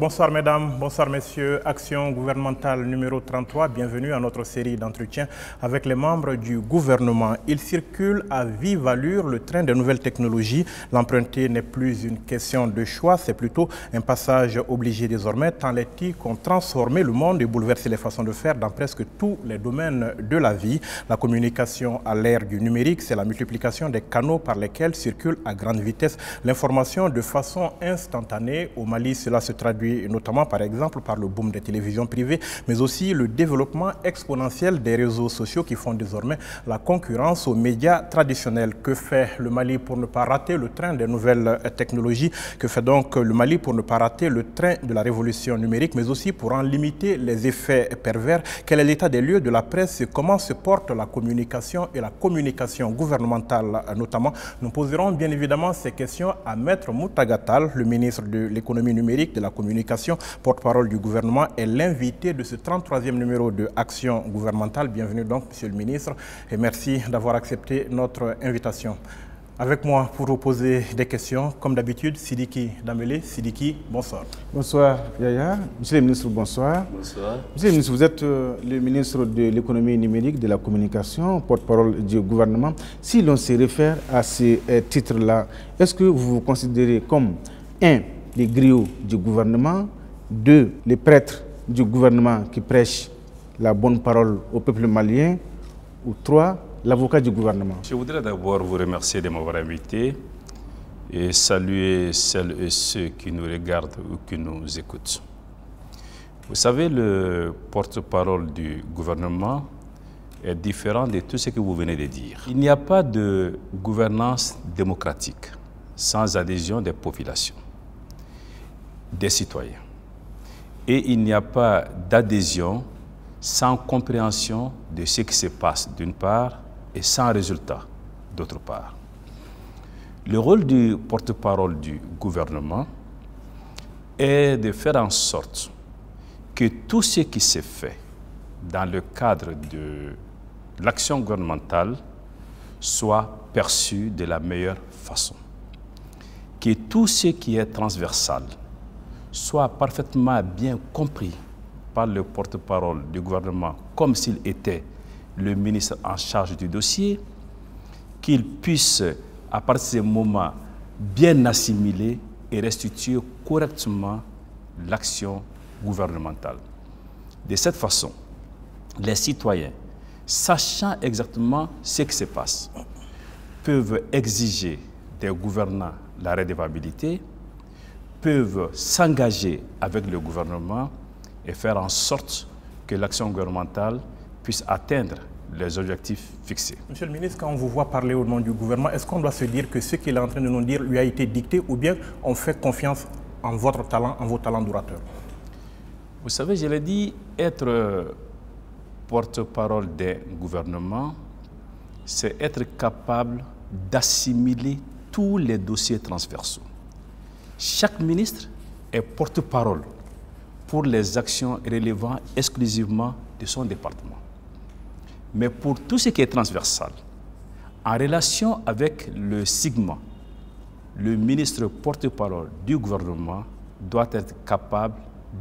Bonsoir mesdames, bonsoir messieurs. Action gouvernementale numéro 33, bienvenue à notre série d'entretiens avec les membres du gouvernement. Il circule à vive allure le train des nouvelles technologies. L'emprunter n'est plus une question de choix, c'est plutôt un passage obligé désormais, tant les TIC ont transformé le monde et bouleversé les façons de faire dans presque tous les domaines de la vie. La communication à l'ère du numérique, c'est la multiplication des canaux par lesquels circule à grande vitesse l'information de façon instantanée. Au Mali, cela se traduit notamment par exemple par le boom des télévisions privées, mais aussi le développement exponentiel des réseaux sociaux qui font désormais la concurrence aux médias traditionnels. Que fait le Mali pour ne pas rater le train des nouvelles technologies? Que fait donc le Mali pour ne pas rater le train de la révolution numérique, mais aussi pour en limiter les effets pervers? Quel est l'état des lieux de la presse et comment se porte la communication et la communication gouvernementale notamment? Nous poserons bien évidemment ces questions à Maître Moutagatal, le ministre de l'économie numérique, de la communication, porte-parole du gouvernement, est l'invité de ce 33e numéro de Action gouvernementale. Bienvenue donc, monsieur le ministre, et merci d'avoir accepté notre invitation. Avec moi pour vous poser des questions, comme d'habitude, Sidiki Dambélé. Sidiki, bonsoir. Bonsoir Yaya. Monsieur le ministre, bonsoir. Bonsoir. Monsieur le ministre, vous êtes le ministre de l'économie numérique, de la communication, porte-parole du gouvernement. Si l'on se réfère à ces titres-là, est-ce que vous vous considérez comme les griots du gouvernement, 2, les prêtres du gouvernement qui prêchent la bonne parole au peuple malien, ou 3, l'avocat du gouvernement? Je voudrais d'abord vous remercier de m'avoir invité et saluer celles et ceux qui nous regardent ou qui nous écoutent. Vous savez, le porte-parole du gouvernement est différent de tout ce que vous venez de dire. Il n'y a pas de gouvernance démocratique sans adhésion des populations, des citoyens. Et il n'y a pas d'adhésion sans compréhension de ce qui se passe d'une part et sans résultat d'autre part. Le rôle du porte-parole du gouvernement est de faire en sorte que tout ce qui se fait dans le cadre de l'action gouvernementale soit perçu de la meilleure façon. Que tout ce qui est transversal soit parfaitement bien compris par le porte-parole du gouvernement comme s'il était le ministre en charge du dossier, qu'il puisse, à partir de ce moment, bien assimiler et restituer correctement l'action gouvernementale. De cette façon, les citoyens, sachant exactement ce qui se passe, peuvent exiger des gouvernants la redevabilité, peuvent s'engager avec le gouvernement et faire en sorte que l'action gouvernementale puisse atteindre les objectifs fixés. Monsieur le ministre, quand on vous voit parler au nom du gouvernement, est-ce qu'on doit se dire que ce qu'il est en train de nous dire lui a été dicté ou bien on fait confiance en votre talent, en vos talents d'orateur? Vous savez, je l'ai dit, être porte-parole d'un gouvernement, c'est être capable d'assimiler tous les dossiers transversaux. Chaque ministre est porte-parole pour les actions relevant exclusivement de son département. Mais pour tout ce qui est transversal, en relation avec le segment, le ministre porte-parole du gouvernement doit être capable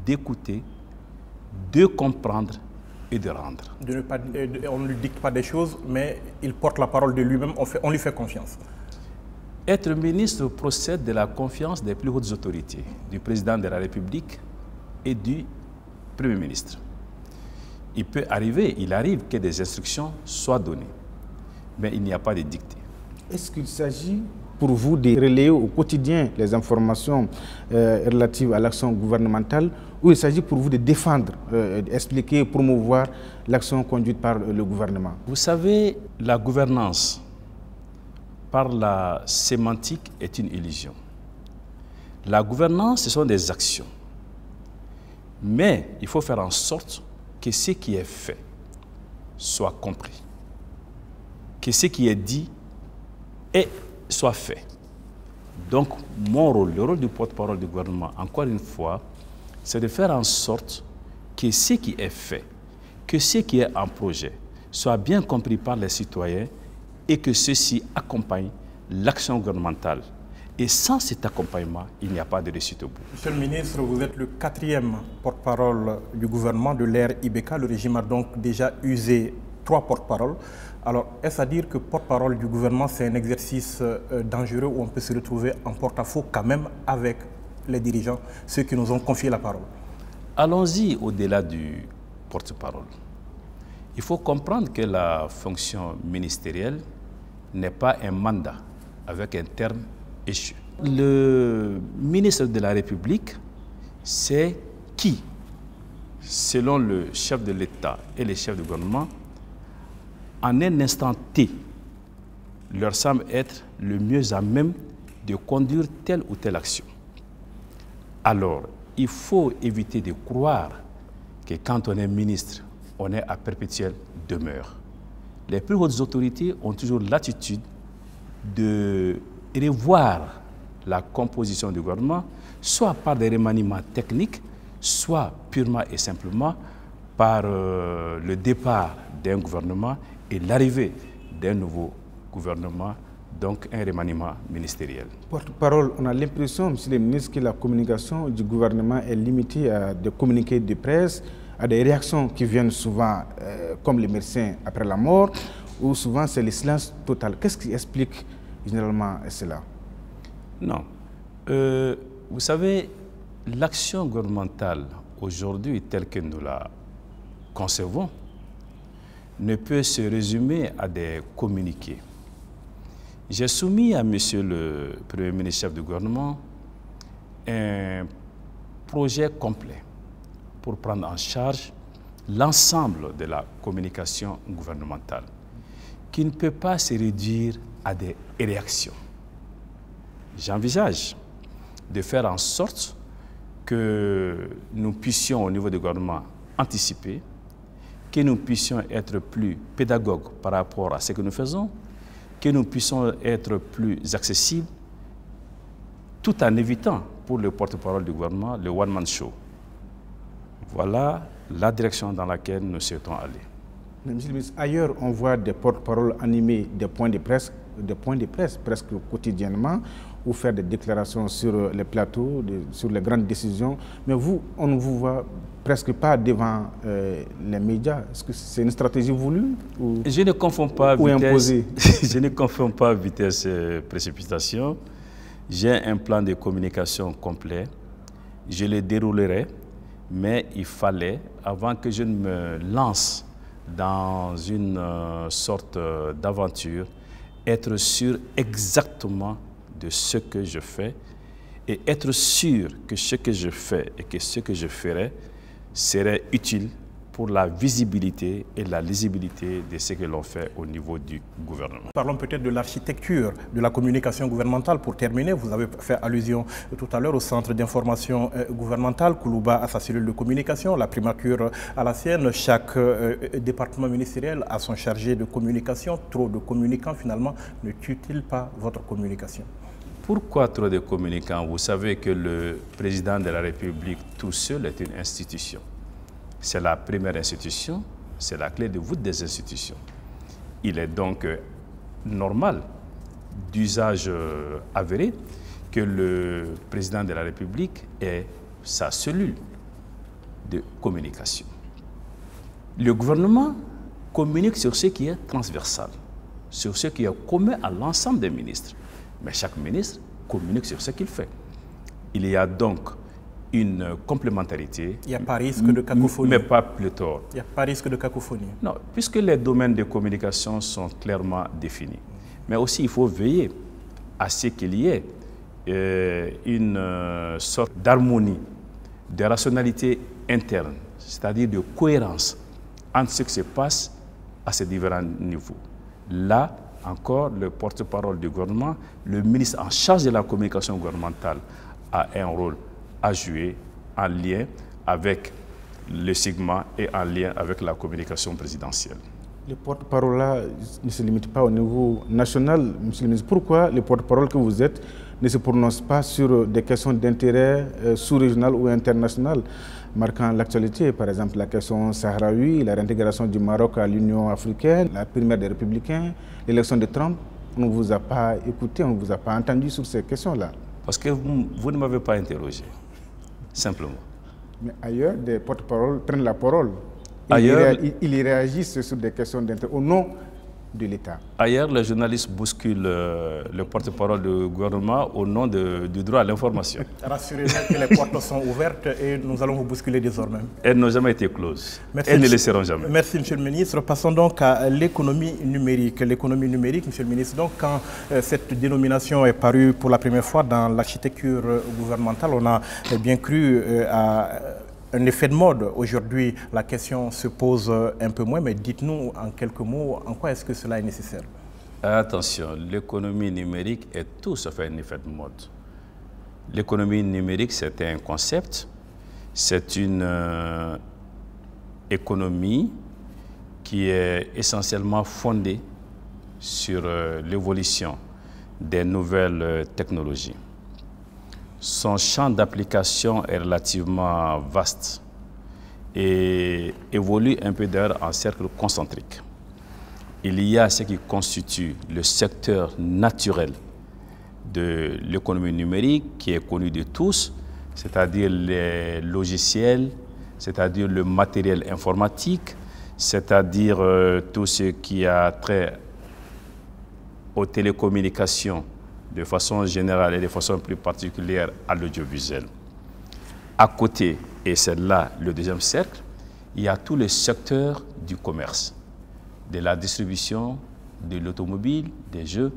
d'écouter, de comprendre et de rendre. On ne lui dicte pas des choses, mais il porte la parole de lui-même, on lui fait confiance. Être ministre procède de la confiance des plus hautes autorités, du président de la République et du Premier ministre. Il arrive que des instructions soient données, mais il n'y a pas de dictée. Est-ce qu'il s'agit pour vous de relayer au quotidien les informations relatives à l'action gouvernementale, ou il s'agit pour vous de défendre, expliquer, promouvoir l'action conduite par le gouvernement? Vous savez, la gouvernance par la sémantique est une illusion. La gouvernance, ce sont des actions. Mais il faut faire en sorte que ce qui est fait soit compris, que ce qui est dit soit fait. Donc, mon rôle, le rôle du porte-parole du gouvernement, encore une fois, c'est de faire en sorte que ce qui est fait, que ce qui est en projet, soit bien compris par les citoyens et que ceci accompagne l'action gouvernementale Et sans cet accompagnement, il n'y a pas de réussite au bout. Monsieur le ministre, vous êtes le 4e porte-parole du gouvernement de l'ère IBK. Le régime a donc déjà usé 3 porte-paroles. Alors, est-ce à dire que porte-parole du gouvernement, c'est un exercice dangereux où on peut se retrouver en porte-à-faux quand même avec les dirigeants, ceux qui nous ont confié la parole? Allons-y au-delà du porte-parole. Il faut comprendre que la fonction ministérielle n'est pas un mandat avec un terme échu. Le ministre de la République, c'est qui, selon le chef de l'État et les chefs de gouvernement, en un instant T, leur semble être le mieux à même de conduire telle ou telle action. Alors, il faut éviter de croire que quand on est ministre, on est à perpétuelle demeure. Les plus hautes autorités ont toujours l'attitude de revoir la composition du gouvernement, soit par des remaniements techniques, soit purement et simplement par le départ d'un gouvernement et l'arrivée d'un nouveau gouvernement, donc un remaniement ministériel. Porte-parole, on a l'impression, monsieur le ministre, que la communication du gouvernement est limitée à des communiqués de presse, à des réactions qui viennent souvent, comme les médecins après la mort, ou souvent c'est le silence total. Qu'est-ce qui explique généralement cela? Non. Vous savez, l'action gouvernementale aujourd'hui, telle que nous la concevons, ne peut se résumer à des communiqués. J'ai soumis à monsieur le Premier ministre chef du gouvernement un projet complet pour prendre en charge l'ensemble de la communication gouvernementale, qui ne peut pas se réduire à des réactions. J'envisage de faire en sorte que nous puissions, au niveau du gouvernement, anticiper, que nous puissions être plus pédagogues par rapport à ce que nous faisons, que nous puissions être plus accessibles, tout en évitant, pour le porte-parole du gouvernement, le one-man show. Voilà la direction dans laquelle nous souhaitons aller. Monsieur le ministre, ailleurs, on voit des porte-paroles animer des points de presse presque quotidiennement, ou faire des déclarations sur les plateaux, sur les grandes décisions. Mais vous, on ne vous voit presque pas devant les médias. Est-ce que c'est une stratégie voulue ou je ne confonds pas ou vitesse, imposée? Je ne confonds pas vitesse et précipitation. J'ai un plan de communication complet. Je le déroulerai, mais il fallait, avant que je ne me lance dans une sorte d'aventure, être sûr exactement de ce que je fais et être sûr que ce que je fais et que ce que je ferai serait utile pour la visibilité et la lisibilité de ce que l'on fait au niveau du gouvernement. Parlons peut-être de l'architecture de la communication gouvernementale. Pour terminer, vous avez fait allusion tout à l'heure au centre d'information gouvernementale, Koulouba à sa cellule de communication, la primature à la sienne. Chaque département ministériel a son chargé de communication. Trop de communicants, finalement, ne tue-t-il pas votre communication? Pourquoi trop de communicants? Vous savez que le président de la République tout seul est une institution. C'est la première institution, c'est la clé de voûte des institutions. Il est donc normal, d'usage avéré, que le président de la République ait sa cellule de communication. Le gouvernement communique sur ce qui est transversal, sur ce qui est commun à l'ensemble des ministres. Mais chaque ministre communique sur ce qu'il fait. Il y a donc une complémentarité. Il n'y a pas risque de cacophonie. Mais pas pléthore. Il n'y a pas risque de cacophonie. Non, puisque les domaines de communication sont clairement définis. Mais aussi, il faut veiller à ce qu'il y ait une sorte d'harmonie, de rationalité interne, c'est-à-dire de cohérence entre ce qui se passe à ces différents niveaux. Là, encore, le porte-parole du gouvernement, le ministre en charge de la communication gouvernementale a un rôle à jouer en lien avec le SIGMA et en lien avec la communication présidentielle. Le porte-parole là ne se limite pas au niveau national, monsieur le ministre. Pourquoi le porte-parole que vous êtes ne se prononce pas sur des questions d'intérêt sous-régional ou international, marquant l'actualité, par exemple la question sahraoui, la réintégration du Maroc à l'Union africaine, la primaire des Républicains, l'élection de Trump? on ne vous a pas écouté, on ne vous a pas entendu sur ces questions-là. Parce que vous ne m'avez pas interrogé, simplement. Mais ailleurs, des porte-paroles prennent la parole. Ils réagissent sur des questions d'intérêt au nom de l'État. Ailleurs, les journalistes bousculent le porte-parole du gouvernement au nom du droit à l'information. Rassurez-vous que les portes sont ouvertes et nous allons vous bousculer désormais. Elles n'ont jamais été closes. Elles ne le seront jamais. Merci, Monsieur le Ministre. passons donc à l'économie numérique. L'économie numérique, Monsieur le Ministre, donc quand cette dénomination est parue pour la première fois dans l'architecture gouvernementale, on a bien cru à un effet de mode. Aujourd'hui, la question se pose un peu moins, mais dites-nous en quelques mots, en quoi est-ce que cela est nécessaire? Attention, l'économie numérique est tout sauf un effet de mode. L'économie numérique, c'est un concept, c'est une économie qui est essentiellement fondée sur l'évolution des nouvelles technologies. Son champ d'application est relativement vaste et évolue un peu d'ailleurs en cercle concentrique. Il y a ce qui constitue le secteur naturel de l'économie numérique qui est connu de tous, c'est-à-dire les logiciels, c'est-à-dire le matériel informatique, c'est-à-dire tout ce qui a trait aux télécommunications de façon générale et de façon plus particulière à l'audiovisuel. À côté, et c'est là le deuxième cercle, il y a tout le secteur du commerce, de la distribution, de l'automobile, des jeux.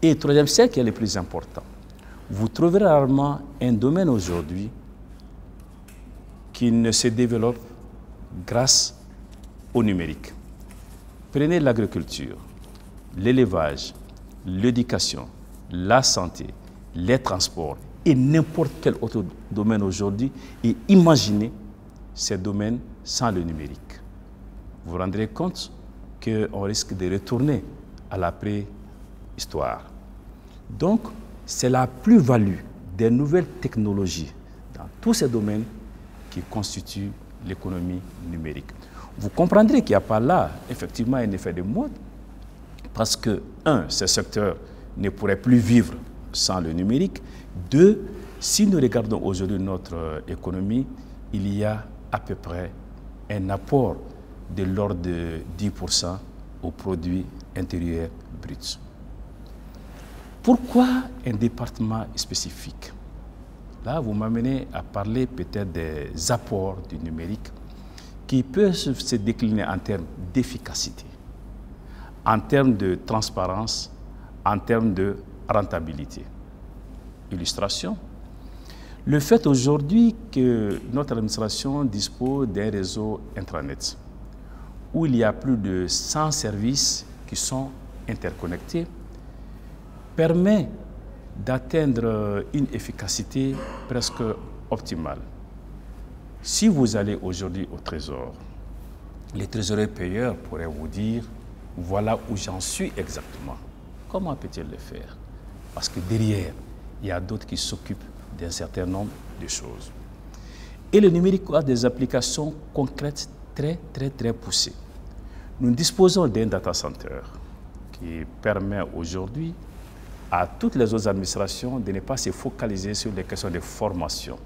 Et le troisième cercle est le plus important. Vous trouverez rarement un domaine aujourd'hui qui ne se développe grâce au numérique. Prenez l'agriculture, l'élevage, l'éducation, la santé, les transports et n'importe quel autre domaine aujourd'hui et imaginez ces domaines sans le numérique. Vous vous rendrez compte qu'on risque de retourner à la préhistoire. Donc, c'est la plus-value des nouvelles technologies dans tous ces domaines qui constituent l'économie numérique. Vous comprendrez qu'il n'y a pas là, effectivement, un effet de mode parce que, un, ce secteur ne pourrait plus vivre sans le numérique. Deux, si nous regardons aujourd'hui notre économie, il y a à peu près un apport de l'ordre de 10% au produit intérieur brut. Pourquoi un département spécifique? Là, vous m'amenez à parler peut-être des apports du numérique qui peuvent se décliner en termes d'efficacité, en termes de transparence, en termes de rentabilité. Illustration, le fait aujourd'hui que notre administration dispose d'un réseau intranet où il y a plus de 100 services qui sont interconnectés permet d'atteindre une efficacité presque optimale. Si vous allez aujourd'hui au Trésor, les trésoriers payeurs pourraient vous dire voilà où j'en suis exactement. Comment peut-il le faire? Parce que derrière, il y a d'autres qui s'occupent d'un certain nombre de choses. Et le numérique a des applications concrètes très poussées. Nous disposons d'un data center qui permet aujourd'hui à toutes les autres administrations de ne pas se focaliser sur les questions de formation,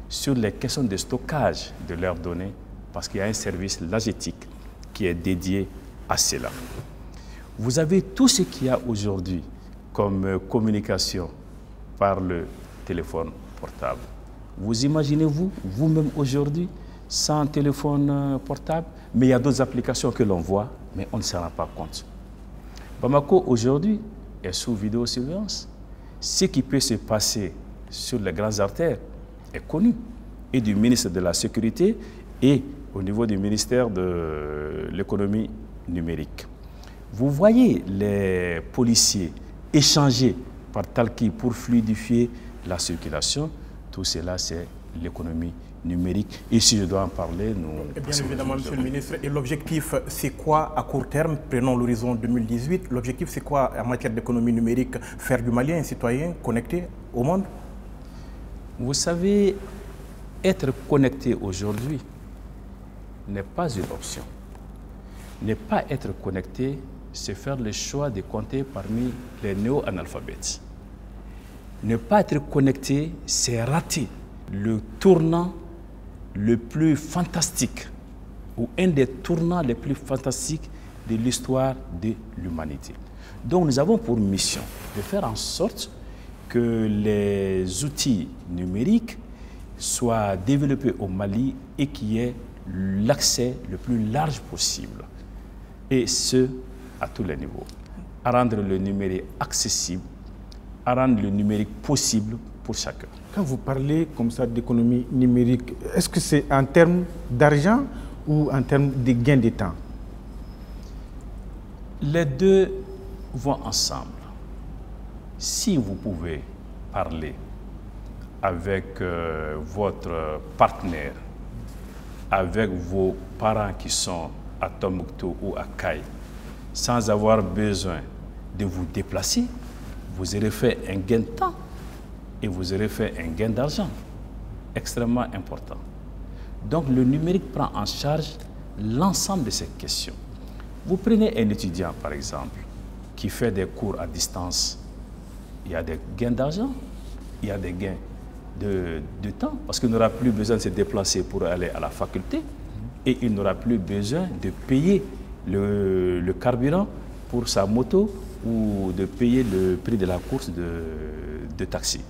sur les questions de stockage de leurs données, parce qu'il y a un service logistique qui est dédié à cela. Vous avez tout ce qu'il y a aujourd'hui comme communication par le téléphone portable. Vous imaginez-vous, vous-même aujourd'hui, sans téléphone portable, mais il y a d'autres applications que l'on voit, mais on ne s'en rend pas compte. Bamako, aujourd'hui, est sous vidéosurveillance. Ce qui peut se passer sur les grandes artères est connu, et du ministre de la Sécurité et au niveau du ministère de l'économie numérique. Vous voyez les policiers échanger par talkie pour fluidifier la circulation. Tout cela, c'est l'économie numérique. Et si je dois en parler, nous... Bien évidemment, Monsieur le Ministre. Et l'objectif, c'est quoi à court terme? Prenons l'horizon 2018. L'objectif, c'est quoi en matière d'économie numérique? Faire du Mali un citoyen connecté au monde? Vous savez, être connecté aujourd'hui n'est pas une option. Ne pas être connecté, c'est faire le choix de compter parmi les néo-analphabètes. Ne pas être connecté, c'est rater le tournant le plus fantastique, ou un des tournants les plus fantastiques de l'histoire de l'humanité. Donc nous avons pour mission de faire en sorte que les outils numériques soient développés au Mali et qu'il y ait l'accès le plus large possible, et ce, à tous les niveaux. À rendre le numérique accessible, à rendre le numérique possible pour chacun. Quand vous parlez comme ça d'économie numérique, est-ce que c'est en termes d'argent ou en termes de gain de temps? Les deux vont ensemble. Si vous pouvez parler avec votre partenaire, avec vos parents qui sont à Tombouctou ou à Kaye, sans avoir besoin de vous déplacer, vous aurez fait un gain de temps et vous aurez fait un gain d'argent extrêmement important. Donc le numérique prend en charge l'ensemble de ces questions. Vous prenez un étudiant, par exemple, qui fait des cours à distance, il y a des gains d'argent, il y a des gains de temps, parce qu'il n'aura plus besoin de se déplacer pour aller à la faculté et il n'aura plus besoin de payer le carburant pour sa moto ou de payer le prix de la course de taxi.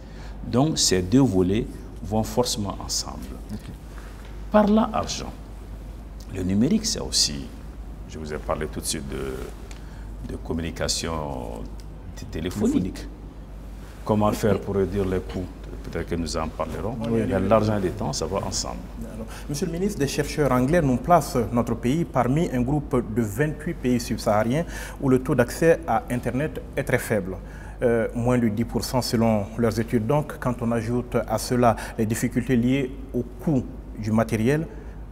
Donc ces deux volets vont forcément ensemble. Okay. Parlant argent, le numérique c'est aussi, je vous ai parlé tout de suite de communication téléphonique. Comment faire pour réduire les coûts? Peut-être que nous en parlerons. Oui, il y a l'argent et le temps, ça va ensemble. Alors, Monsieur le ministre, des chercheurs anglais nous placent notre pays parmi un groupe de 28 pays subsahariens où le taux d'accès à Internet est très faible. Moins de 10% selon leurs études. Donc, quand on ajoute à cela les difficultés liées au coût du matériel,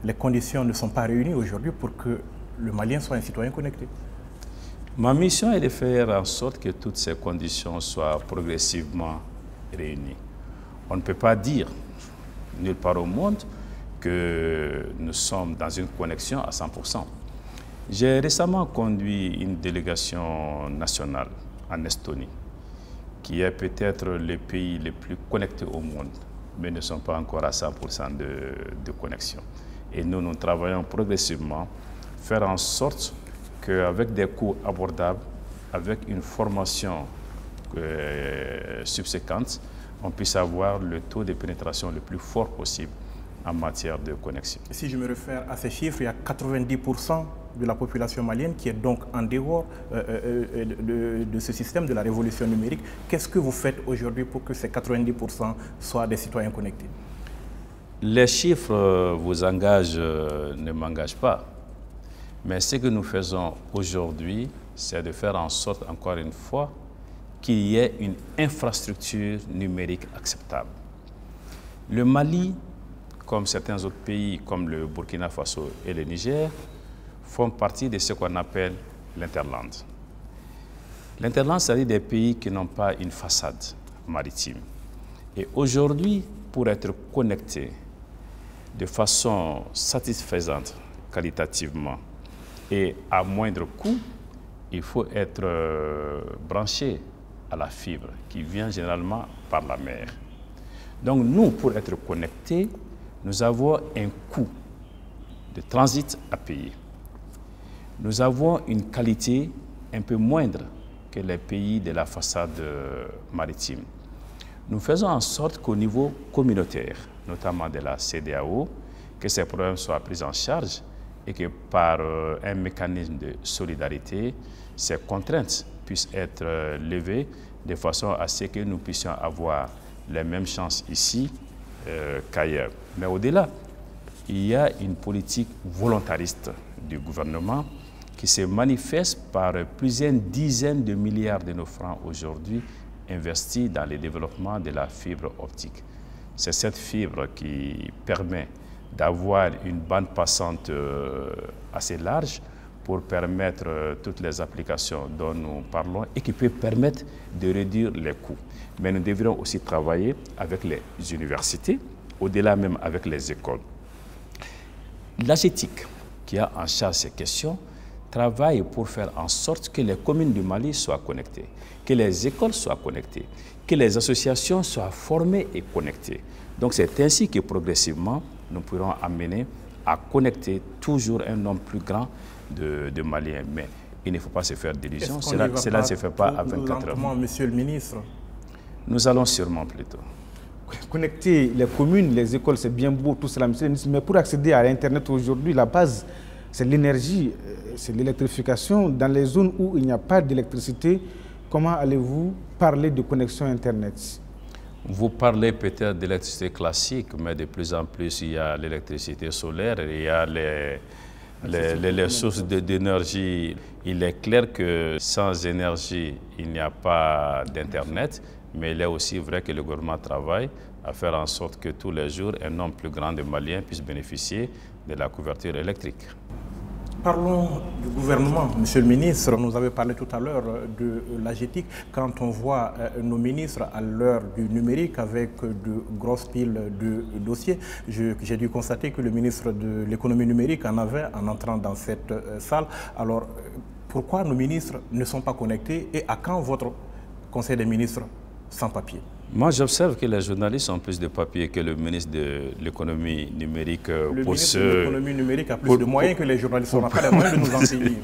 les conditions ne sont pas réunies aujourd'hui pour que le Malien soit un citoyen connecté. Ma mission est de faire en sorte que toutes ces conditions soient progressivement réunies. On ne peut pas dire, nulle part au monde, que nous sommes dans une connexion à 100%. J'ai récemment conduit une délégation nationale en Estonie, qui est peut-être le pays le plus connecté au monde, mais ne sont pas encore à 100% de connexion. Et nous travaillons progressivement, faire en sorte qu'avec des coûts abordables, avec une formation subséquente, on puisse avoir le taux de pénétration le plus fort possible en matière de connexion. Si je me réfère à ces chiffres, il y a 90% de la population malienne qui est donc en dehors de ce système de la révolution numérique. Qu'est-ce que vous faites aujourd'hui pour que ces 90% soient des citoyens connectés? Les chiffres vous engagent, ne m'engagent pas. Mais ce que nous faisons aujourd'hui, c'est de faire en sorte, encore une fois, qu'il y ait une infrastructure numérique acceptable. Le Mali, comme certains autres pays, comme le Burkina Faso et le Niger, font partie de ce qu'on appelle l'interland. L'interland, c'est-à-dire des pays qui n'ont pas une façade maritime. Et aujourd'hui, pour être connectés de façon satisfaisante, qualitativement, et à moindre coût, il faut être branché à la fibre qui vient généralement par la mer. Donc nous, pour être connectés, nous avons un coût de transit à payer. Nous avons une qualité un peu moindre que les pays de la façade maritime. Nous faisons en sorte qu'au niveau communautaire, notamment de la CEDEAO, que ces problèmes soient pris en charge et que par un mécanisme de solidarité, ces contraintes puissent être levées de façon à ce que nous puissions avoir les mêmes chances ici qu'ailleurs. Mais au-delà, il y a une politique volontariste du gouvernement qui se manifeste par plusieurs dizaines de milliards de nos francs aujourd'hui investis dans le développement de la fibre optique. C'est cette fibre qui permet d'avoir une bande passante assez large pour permettre toutes les applications dont nous parlons et qui peut permettre de réduire les coûts. Mais nous devrions aussi travailler avec les universités, au-delà même avec les écoles. L'AGETIC, qui a en charge ces questions, travaille pour faire en sorte que les communes du Mali soient connectées, que les écoles soient connectées, que les associations soient formées et connectées. Donc c'est ainsi que progressivement, nous pourrons amener à connecter toujours un nombre plus grand de Maliens. Mais il ne faut pas se faire d'illusions, cela ne se fait pas à 24 heures. Monsieur le ministre? Nous allons sûrement plutôt. Connecter les communes, les écoles, c'est bien beau, tout cela, monsieur le ministre, mais pour accéder à l'Internet aujourd'hui, la base, c'est l'énergie, c'est l'électrification. Dans les zones où il n'y a pas d'électricité, comment allez-vous parler de connexion Internet? Vous parlez peut-être d'électricité classique, mais de plus en plus, il y a l'électricité solaire, il y a les sources d'énergie. Il est clair que sans énergie, il n'y a pas d'Internet, mais il est aussi vrai que le gouvernement travaille à faire en sorte que tous les jours, un nombre plus grand de Maliens puissent bénéficier de la couverture électrique. Parlons du gouvernement, monsieur le ministre. Nous avez parlé tout à l'heure de l'AGETIC. Quand on voit nos ministres à l'heure du numérique avec de grosses piles de dossiers, j'ai dû constater que le ministre de l'économie numérique en avait en entrant dans cette salle. Alors, pourquoi nos ministres ne sont pas connectés et à quand votre conseil des ministres sans papier? Moi, j'observe que les journalistes ont plus de papier que le ministre de l'économie numérique. Le ministre de l'économie numérique a plus de moyens que les journalistes. On n'a pas les moyens de nous enseigner.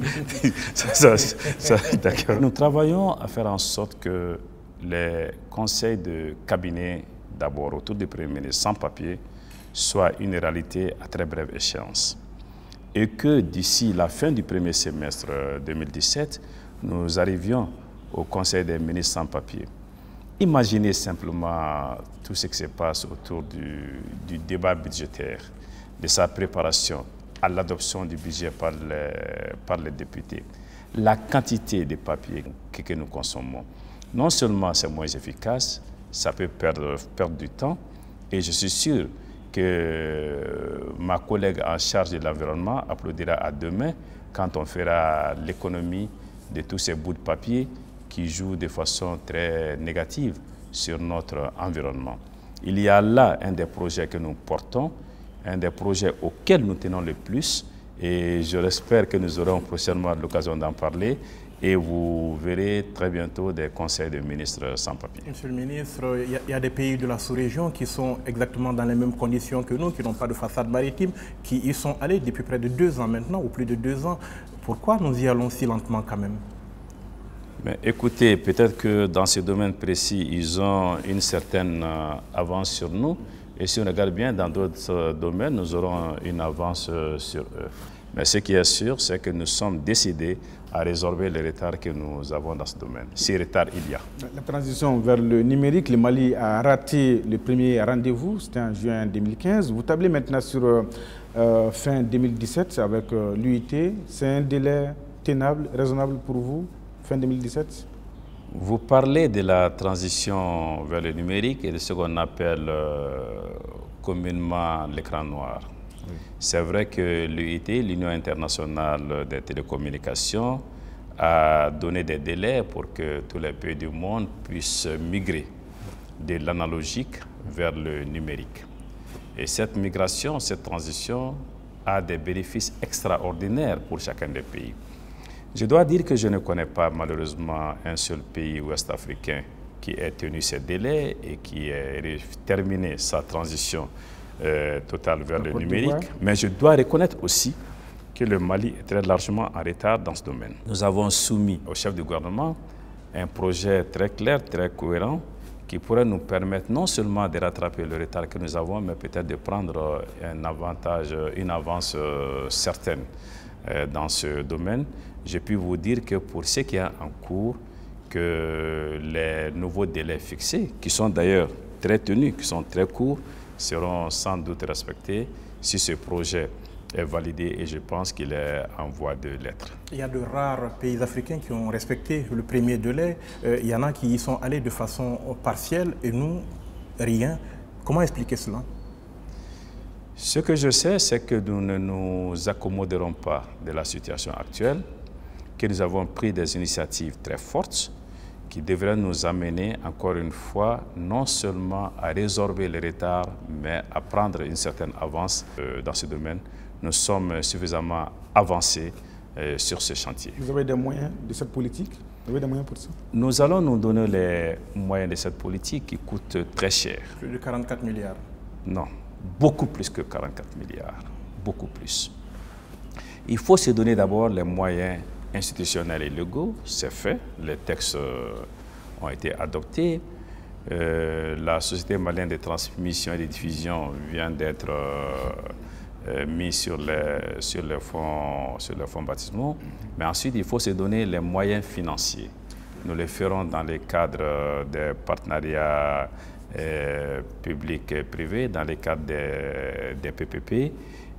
D'accord. Nous travaillons à faire en sorte que les conseils de cabinet, d'abord autour du Premier ministre sans papier, soient une réalité à très brève échéance. Et que d'ici la fin du premier semestre 2017, nous arrivions au conseil des ministres sans papier. Imaginez simplement tout ce qui se passe autour du débat budgétaire, de sa préparation à l'adoption du budget par les députés. La quantité de papier que nous consommons, non seulement c'est moins efficace, ça peut perdre du temps, et je suis sûr que ma collègue en charge de l'environnement applaudira à demain quand on fera l'économie de tous ces bouts de papier qui jouent de façon très négative sur notre environnement. Il y a là un des projets que nous portons, un des projets auxquels nous tenons le plus, et je l'espère que nous aurons prochainement l'occasion d'en parler, et vous verrez très bientôt des conseils de ministres sans papier. Monsieur le ministre, il y a des pays de la sous-région qui sont exactement dans les mêmes conditions que nous, qui n'ont pas de façade maritime, qui y sont allés depuis près de 2 ans maintenant, ou plus de 2 ans. Pourquoi nous y allons si lentement quand même? Mais écoutez, peut-être que dans ces domaines précis, ils ont une certaine avance sur nous. Et si on regarde bien, dans d'autres domaines, nous aurons une avance sur eux. Mais ce qui est sûr, c'est que nous sommes décidés à résorber les retards que nous avons dans ce domaine. Si retard il y a. La transition vers le numérique, le Mali a raté le premier rendez-vous, c'était en juin 2015. Vous tablez maintenant sur fin 2017 avec l'UIT. C'est un délai tenable, raisonnable pour vous? Fin 2017? Vous parlez de la transition vers le numérique et de ce qu'on appelle communément l'écran noir. Oui. C'est vrai que l'UIT, l'Union internationale des télécommunications, a donné des délais pour que tous les pays du monde puissent migrer de l'analogique vers le numérique. Et cette migration, cette transition a des bénéfices extraordinaires pour chacun des pays. Je dois dire que je ne connais pas malheureusement un seul pays ouest-africain qui ait tenu ces délais et qui ait terminé sa transition totale vers le numérique. Mais je dois reconnaître aussi que le Mali est très largement en retard dans ce domaine. Nous avons soumis au chef du gouvernement un projet très clair, très cohérent, qui pourrait nous permettre non seulement de rattraper le retard que nous avons, mais peut-être de prendre un avantage, une avance certaine dans ce domaine. Je puis vous dire que pour ce qui est en cours, que les nouveaux délais fixés, qui sont d'ailleurs très tenus, qui sont très courts, seront sans doute respectés si ce projet est validé, et je pense qu'il est en voie de l'être. Il y a de rares pays africains qui ont respecté le premier délai. Il y en a qui y sont allés de façon partielle et nous, rien. Comment expliquer cela? Ce que je sais, c'est que nous ne nous accommoderons pas de la situation actuelle, que nous avons pris des initiatives très fortes qui devraient nous amener, encore une fois, non seulement à résorber les retards, mais à prendre une certaine avance dans ce domaine. Nous sommes suffisamment avancés sur ce chantier. Vous avez des moyens de cette politique? Vous avez des moyens pour ça? Nous allons nous donner les moyens de cette politique qui coûte très cher. Plus de 44 milliards. Non, beaucoup plus que 44 milliards, beaucoup plus. Il faut se donner d'abord les moyens institutionnels et légaux, c'est fait, les textes ont été adoptés. La Société malienne de transmission et de diffusion vient d'être mis sur les fonds baptismaux. Mais ensuite, il faut se donner les moyens financiers. Nous le ferons dans le cadre des partenariats publics et privés, dans le cadre des PPP,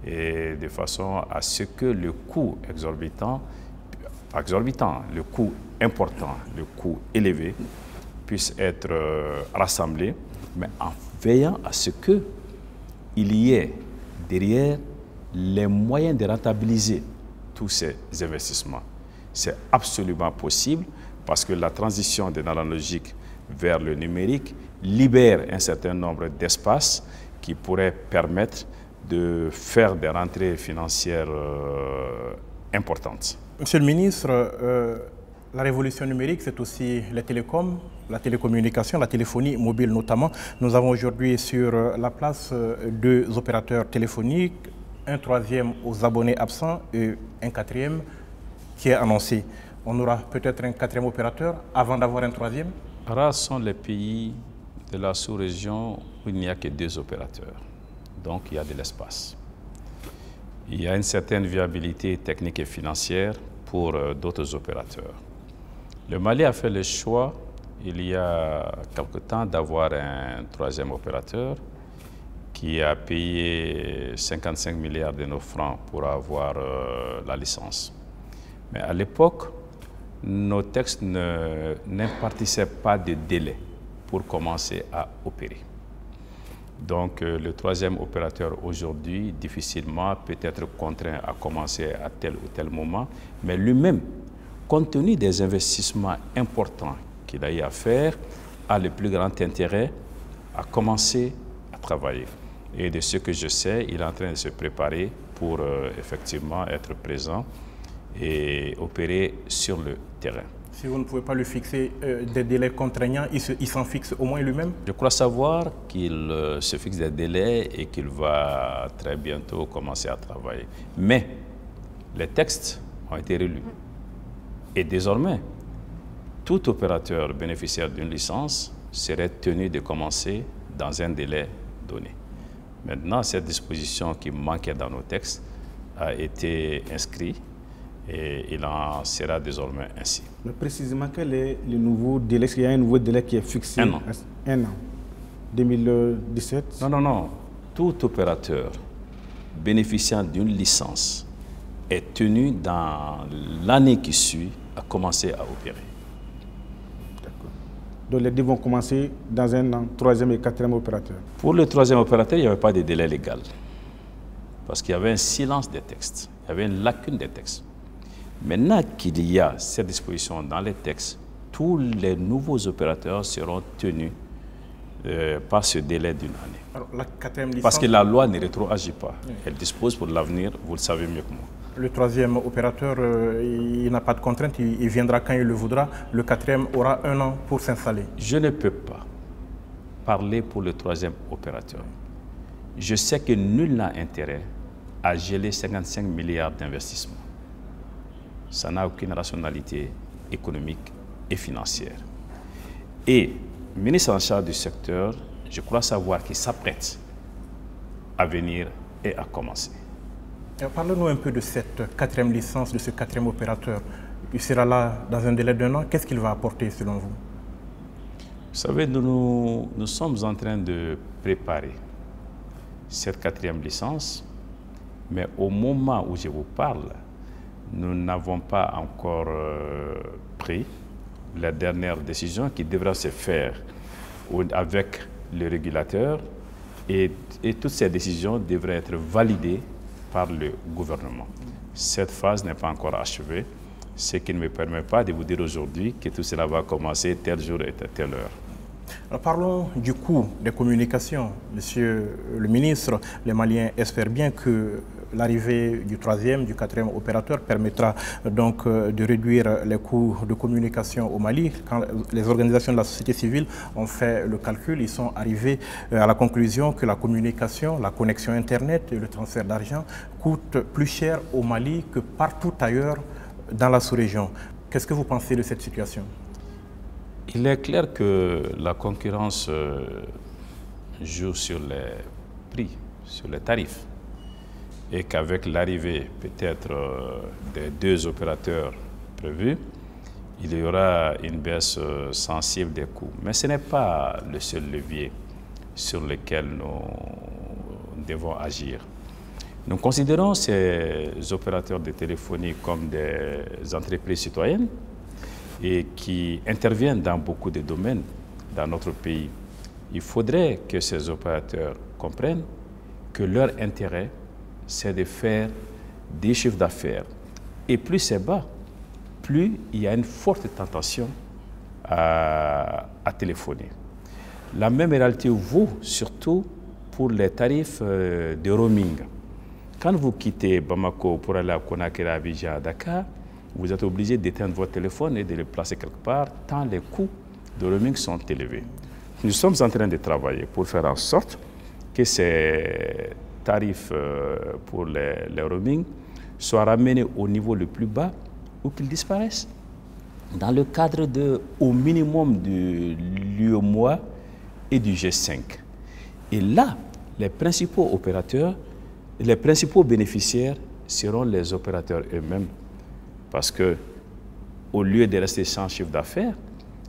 et de façon à ce que le coût le coût important, le coût élevé, puisse être rassemblé, mais en veillant à ce qu'il y ait derrière les moyens de rentabiliser tous ces investissements. C'est absolument possible parce que la transition de l'analogique vers le numérique libère un certain nombre d'espaces qui pourraient permettre de faire des rentrées financières importantes. Monsieur le ministre, la révolution numérique, c'est aussi les télécoms, la télécommunication, la téléphonie mobile notamment. Nous avons aujourd'hui sur la place 2 opérateurs téléphoniques, un troisième aux abonnés absents et un quatrième qui est annoncé. On aura peut-être un quatrième opérateur avant d'avoir un troisième? Rares sont les pays de la sous-région où il n'y a que 2 opérateurs. Donc il y a de l'espace. Il y a une certaine viabilité technique et financière pour d'autres opérateurs. Le Mali a fait le choix, il y a quelque temps, d'avoir un troisième opérateur qui a payé 55 milliards de nos francs pour avoir la licence. Mais à l'époque, nos textes n'impartissaient pas de délai pour commencer à opérer. Donc le troisième opérateur aujourd'hui, difficilement peut être contraint à commencer à tel ou tel moment, mais lui-même, compte tenu des investissements importants qu'il a eu à faire, a le plus grand intérêt à commencer à travailler. Et de ce que je sais, il est en train de se préparer pour effectivement être présent et opérer sur le terrain. Si vous ne pouvez pas lui fixer des délais contraignants, il s'en fixe au moins lui-même? Je crois savoir qu'il se fixe des délais et qu'il va très bientôt commencer à travailler. Mais les textes ont été relus. Et désormais, tout opérateur bénéficiaire d'une licence serait tenu de commencer dans un délai donné. Maintenant, cette disposition qui manquait dans nos textes a été inscrite et il en sera désormais ainsi. Mais précisément, quel est le nouveau délai? Est-ce qu'il y a un nouveau délai qui est fixé? 1 an. 1 an. 2017? Non. Tout opérateur bénéficiant d'une licence est tenu dans l'année qui suit à commencer à opérer. D'accord. Donc les deux vont commencer dans 1 an, troisième et quatrième opérateur. Pour le troisième opérateur, il n'y avait pas de délai légal. Parce qu'il y avait un silence des textes. Il y avait une lacune des textes. Maintenant qu'il y a cette disposition dans les textes, tous les nouveaux opérateurs seront tenus par ce délai d'1 année. Alors, la quatrième licence... Parce que la loi ne rétroagit pas. Oui. Elle dispose pour l'avenir, vous le savez mieux que moi. Le troisième opérateur, il n'a pas de contrainte, il viendra quand il le voudra. Le quatrième aura 1 an pour s'installer. Je ne peux pas parler pour le troisième opérateur. Je sais que nul n'a intérêt à geler 55 milliards d'investissements. Ça n'a aucune rationalité économique et financière. Et le ministre en charge du secteur, je crois savoir qu'il s'apprête à venir et à commencer. Parlez-nous un peu de cette quatrième licence, de ce quatrième opérateur. Il sera là dans un délai d'1 an. Qu'est-ce qu'il va apporter selon vous? Vous savez, nous sommes en train de préparer cette quatrième licence, mais au moment où je vous parle, nous n'avons pas encore pris la dernière décision qui devra se faire avec le régulateur et toutes ces décisions devraient être validées par le gouvernement. Cette phase n'est pas encore achevée, ce qui ne me permet pas de vous dire aujourd'hui que tout cela va commencer tel jour et à telle heure. Alors parlons du coût des communications. Monsieur le ministre, les Maliens espèrent bien que l'arrivée du troisième, du quatrième opérateur permettra donc de réduire les coûts de communication au Mali. Quand les organisations de la société civile ont fait le calcul, ils sont arrivés à la conclusion que la communication, la connexion Internet et le transfert d'argent coûtent plus cher au Mali que partout ailleurs dans la sous-région. Qu'est-ce que vous pensez de cette situation? Il est clair que la concurrence joue sur les prix, sur les tarifs, et qu'avec l'arrivée peut-être des deux opérateurs prévus, il y aura une baisse sensible des coûts. Mais ce n'est pas le seul levier sur lequel nous devons agir. Nous considérons ces opérateurs de téléphonie comme des entreprises citoyennes et qui interviennent dans beaucoup de domaines dans notre pays. Il faudrait que ces opérateurs comprennent que leur intérêt, c'est de faire des chiffres d'affaires. Et plus c'est bas, plus il y a une forte tentation à téléphoner. La même réalité vaut surtout pour les tarifs de roaming. Quand vous quittez Bamako pour aller à Conakry, à Abidjan, à Dakar, vous êtes obligé d'éteindre votre téléphone et de le placer quelque part, tant les coûts de roaming sont élevés. Nous sommes en train de travailler pour faire en sorte que ces tarifs pour les roaming soient ramenés au niveau le plus bas ou qu'ils disparaissent dans le cadre au minimum de l'UEMOA et du G5. Et là, les principaux opérateurs, les principaux bénéficiaires seront les opérateurs eux-mêmes. Parce que, au lieu de rester sans chiffre d'affaires,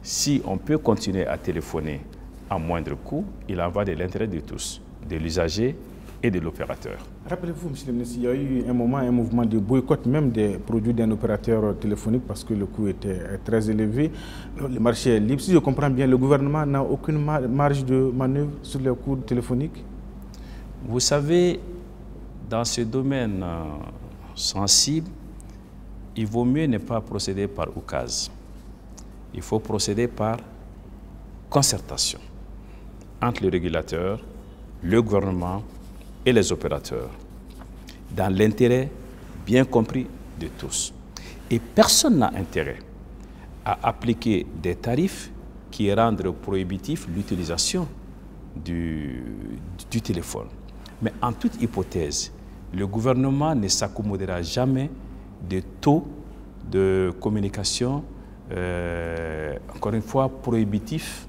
si on peut continuer à téléphoner à moindre coût, il en va de l'intérêt de tous, de l'usager et de l'opérateur. Rappelez-vous, M. le ministre, il y a eu un mouvement de boycott même des produits d'un opérateur téléphonique parce que le coût était très élevé. Le marché est libre. Si je comprends bien, le gouvernement n'a aucune marge de manœuvre sur les coûts téléphoniques? Vous savez, dans ce domaine sensible, il vaut mieux ne pas procéder par oukase. Il faut procéder par concertation entre le régulateur, le gouvernement et les opérateurs, dans l'intérêt bien compris de tous. Et personne n'a intérêt à appliquer des tarifs qui rendent prohibitif l'utilisation du téléphone. Mais en toute hypothèse, le gouvernement ne s'accommodera jamais des taux de communication, encore une fois, prohibitifs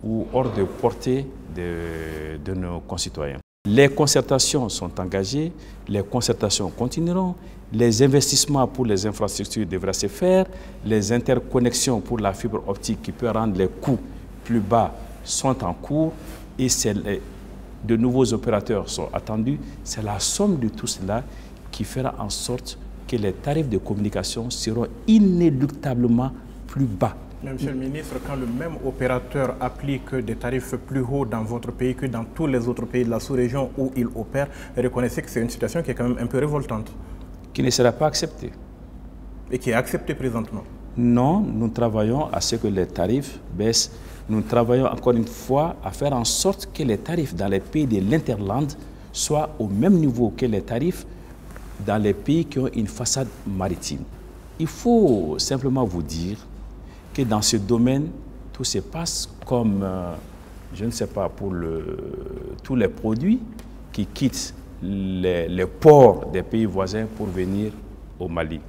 ou hors de portée de nos concitoyens. Les concertations sont engagées, les concertations continueront, les investissements pour les infrastructures devraient se faire, les interconnexions pour la fibre optique qui peut rendre les coûts plus bas sont en cours et de nouveaux opérateurs sont attendus. C'est la somme de tout cela qui fera en sorte que les tarifs de communication seront inéluctablement plus bas. Mais Monsieur le ministre, quand le même opérateur applique des tarifs plus hauts dans votre pays que dans tous les autres pays de la sous-région où il opère, reconnaissez que c'est une situation qui est quand même un peu révoltante. Qui ne sera pas acceptée. Et qui est acceptée présentement. Non, nous travaillons à ce que les tarifs baissent. Nous travaillons encore une fois à faire en sorte que les tarifs dans les pays de l'Interland soient au même niveau que les tarifs dans les pays qui ont une façade maritime. Il faut simplement vous dire que dans ce domaine, tout se passe comme, je ne sais pas, pour tous les produits qui quittent les ports des pays voisins pour venir au Mali.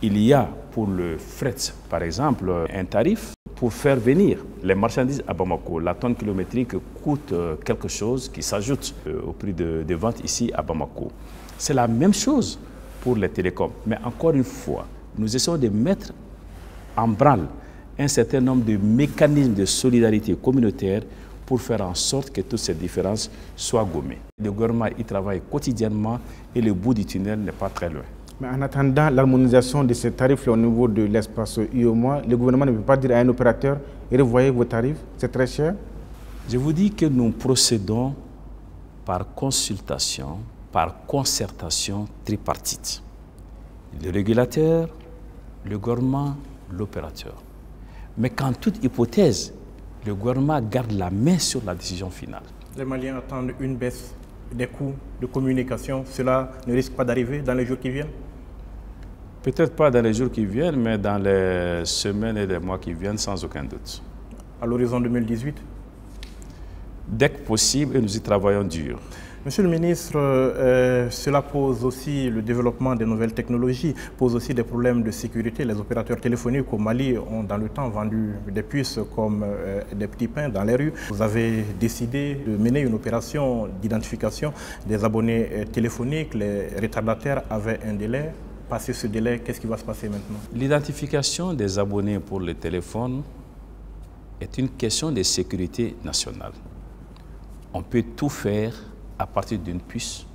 Il y a pour le fret, par exemple, un tarif pour faire venir les marchandises à Bamako. La tonne kilométrique coûte quelque chose qui s'ajoute au prix de vente ici à Bamako. C'est la même chose pour les télécoms. Mais encore une fois, nous essayons de mettre en branle un certain nombre de mécanismes de solidarité communautaire pour faire en sorte que toutes ces différences soient gommées. Le gouvernement y travaille quotidiennement et le bout du tunnel n'est pas très loin. Mais en attendant l'harmonisation de ces tarifs au niveau de l'espace UEMOA, le gouvernement ne peut pas dire à un opérateur « revoyez vos tarifs, c'est très cher ». Je vous dis que nous procédons par consultation, par concertation tripartite. Le régulateur, le gouvernement, l'opérateur. Mais qu'en toute hypothèse, le gouvernement garde la main sur la décision finale. Les Maliens attendent une baisse des coûts de communication, cela ne risque pas d'arriver dans les jours qui viennent? Peut-être pas dans les jours qui viennent, mais dans les semaines et les mois qui viennent, sans aucun doute. À l'horizon 2018? Dès que possible, et nous y travaillons dur. Monsieur le ministre, cela pose aussi le développement des nouvelles technologies, pose aussi des problèmes de sécurité. Les opérateurs téléphoniques au Mali ont dans le temps vendu des puces comme des petits pains dans les rues. Vous avez décidé de mener une opération d'identification des abonnés téléphoniques. Les retardataires avaient un délai. Passé ce délai, qu'est-ce qui va se passer maintenant? L'identification des abonnés pour le téléphone est une question de sécurité nationale. On peut tout faire à partir d'une puce.